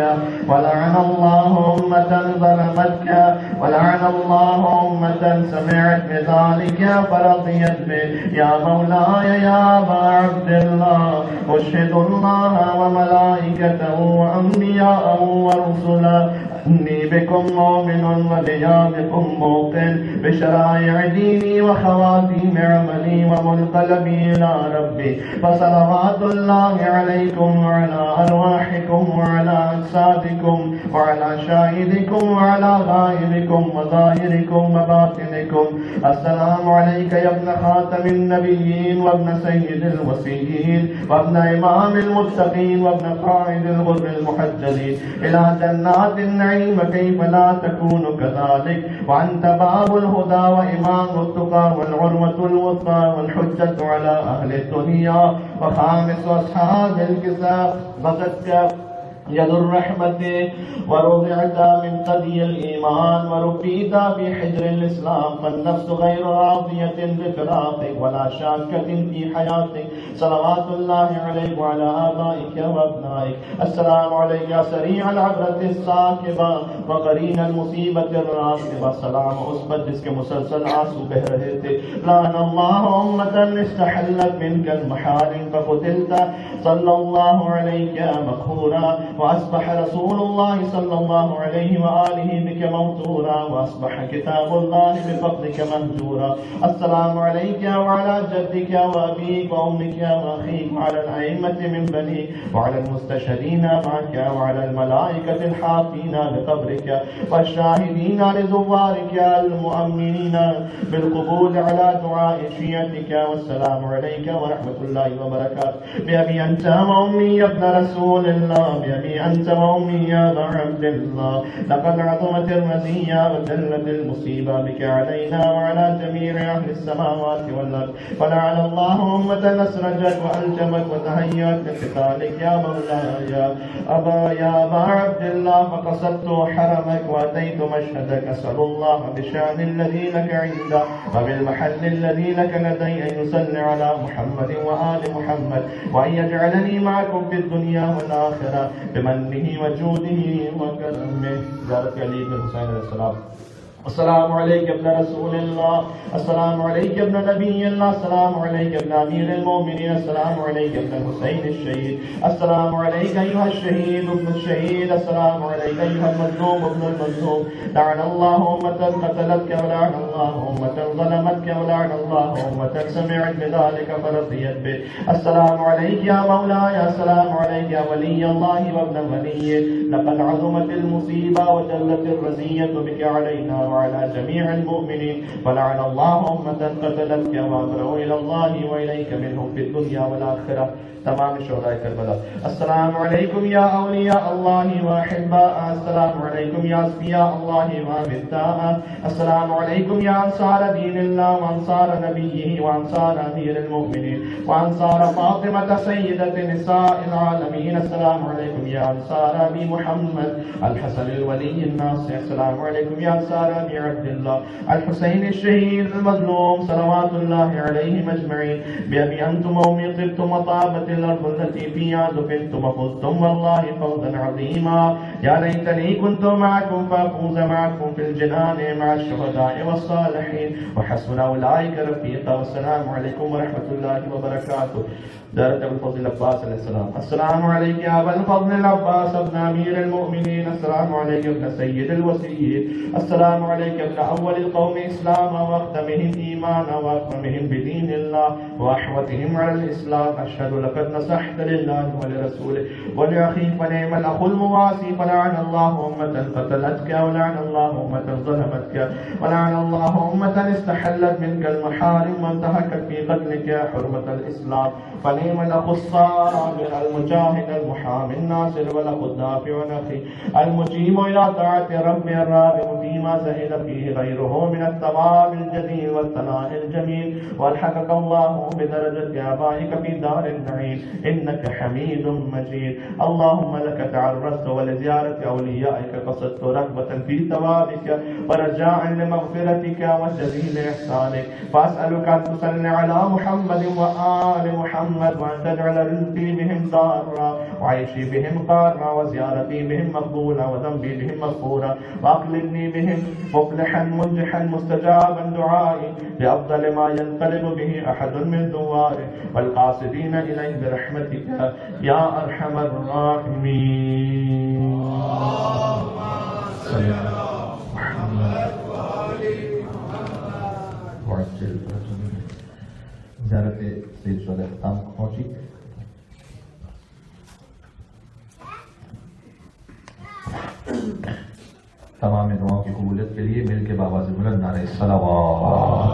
Speaker 3: ولعن الله أمة ظلمتك ولعن الله أمة سمعت بذلك فرضيت به يا مولاي يا أبا عبد الله أشهد الله وملائكته وأنبياءه ورسله إني بكم مؤمن وبيامكم موقن بشرائع ديني وخواتيم عملي ومنقلبي إلى ربي فصلوات الله عليكم وعلى أرواحكم وعلى أجسادكم وعلى شاهدكم وعلى غائبكم وظاهركم وباطنكم السلام عليك يا ابن خاتم النبيين وابن سيد الوصيين وابن إمام المتقين وابن قائد الغر المحجلين إلى جنات النعيم كيف لا تكون كذلك وأنت باب الهدى وإمام التقى والعروة الوثقى والحجة على أهل الدنيا وخامس أصحاب الكتاب غدتك يد الرحمة ورضعت من قدي الإيمان وربيت في حجر الإسلام فالنفس غير راضية بفراقك ولا شاكة في حياتك صلوات الله عليك وعلى آبائك وأبنائك السلام عليك يا سريع العبرة الساكبة وقرين المصيبة الراكبة سلام عصبت جس کے مسلسل آنسو بہ رہے تھے لعن الله أمة استحلت منك المحارم فقتلت صلى الله عليك مقهورا وأصبح رسول الله صلى الله عليه وآله بك موتورا وأصبح كتاب الله بفضلك مهجورا السلام عليك وعلى جدك وأبيك وأمك وأخيك وعلى الأئمة من بنيك وعلى المستشهدين معك وعلى الملائكة الحافين بقبرك والشاهدين لزوارك المؤمنين بالقبول على دعاء شيعتك والسلام عليك ورحمة الله وبركاته بأبي أنت وأمي يا ابن رسول الله بأبي بأبي أنت وأمي يا أبا عبد الله لقد عظمت الرزية وجلت المصيبة بك علينا وعلى جميع أهل السماوات والأرض فلعل الله أمة أسرجت وألجمت وتهيأت لقتالك يا مولاي يا أبا عبد الله فقصدت حرمك وأتيت مشهدك أسأل الله بشأن الذي لك عنده وبالمحل الذي لك لدي أن يصلي على محمد وآل محمد وأن يجعلني معكم في الدنيا والآخرة بمنه وجوده وكرمه. زيارة علي بن حسين علیہ السلام. السلام عليك ابن رسول الله السلام عليك ابن نبي الله السلام عليك ابن أمير المؤمنين السلام عليك ابن الحسين الشهيد السلام عليك أيها الشهيد ابن الشهيد السلام عليك أيها المظلوم ابن المظلوم لعن الله أمة قتلتك ولعن الله أمة ظلمتك ولعن الله أمة سمعت بذلك فرضيت به. السلام عليك يا مولاي السلام عليك يا ولي الله وابن وليه لقد عظمت المصيبة وجلت الرزية بك علينا وعلى جميع المؤمنين ولعن الله أمة قتلتك وأبرأوا إلى الله وإليك منهم في الدنيا والآخرة. تمام شهداء کربلا. السلام علیکم یا اولیاء اللہ واحباء السلام علیکم یا اصفیاء اللہ وامداء السلام علیکم یا انصار دین اللہ وانصار نبیہ وانصار امیر المؤمنین وانصار فاطمة سیدت نساء العالمین السلام علیکم یا انصار ابی محمد الحسن الولی الناصر السلام علیکم یا انصار ابی عبداللہ الحسین الشہید المظلوم صلوات اللہ علیہم اجمعین بأبی انتم وأمي طبتم وطابت الأرض التي فيها دفنتم وفزتم والله فوزا عظيما. يا ليتني كنت معكم فأفوز معكم في الجنان مع الشهداء والصالحين وحسن أولئك رفيقا. والسلام عليكم ورحمة الله وبركاته. دارت ابو الفضل العباس علیہ السلام. السلام علیک یا ابا الفضل العباس ابن امیر المؤمنین السلام علیک ابن سید الوسیین السلام علیک ابن اول القوم اسلاما واختمهم ایمانا واکرمهم بدین اللہ واحوتهم على الاسلام. اشهد لقد نصحت لله ولرسوله ولأخيك فنعم الاخ المواسي فلعن الله امة قتلتك ولعن الله امة ظلمتك ولعن الله امة استحلت منك المحارم وانتهكت في قتلك حرمة الاسلام. فنعم الاخ الصابر المجاهد المحامي الناصر والاخ الدافع ونخي المجيب الى طاعة رب الراغب فيما زهد فيه غيره من الثواب الجزيل والثناء الجميل. والحقك الله بدرجة آبائك في دار النعيم انك حميد مجيد. اللهم لك تعرضت ولزيارة اوليائك قصدت رغبة في ثوابك ورجاء لمغفرتك وجزيل احسانك. فاسألك ان تصلي على محمد وآل محمد وأن تجعل رزقي بهم ضارا وعيشي بهم قارا وزيارتي بهم مقبولة وذنبي بهم مغفورا وأقلبني بهم مفلحا منجحا مستجابا دعائي بأفضل ما ينقلب به أحد من دواره والقاصدين إليه برحمتك يا أرحم الراحمين. صلى الله محمد وعجل زیارت سید شہداء اختتام پہنچی. تمام دعاؤں کی قبولیت کے لیے مل کے بابا سے بلند نعرہ صلوات.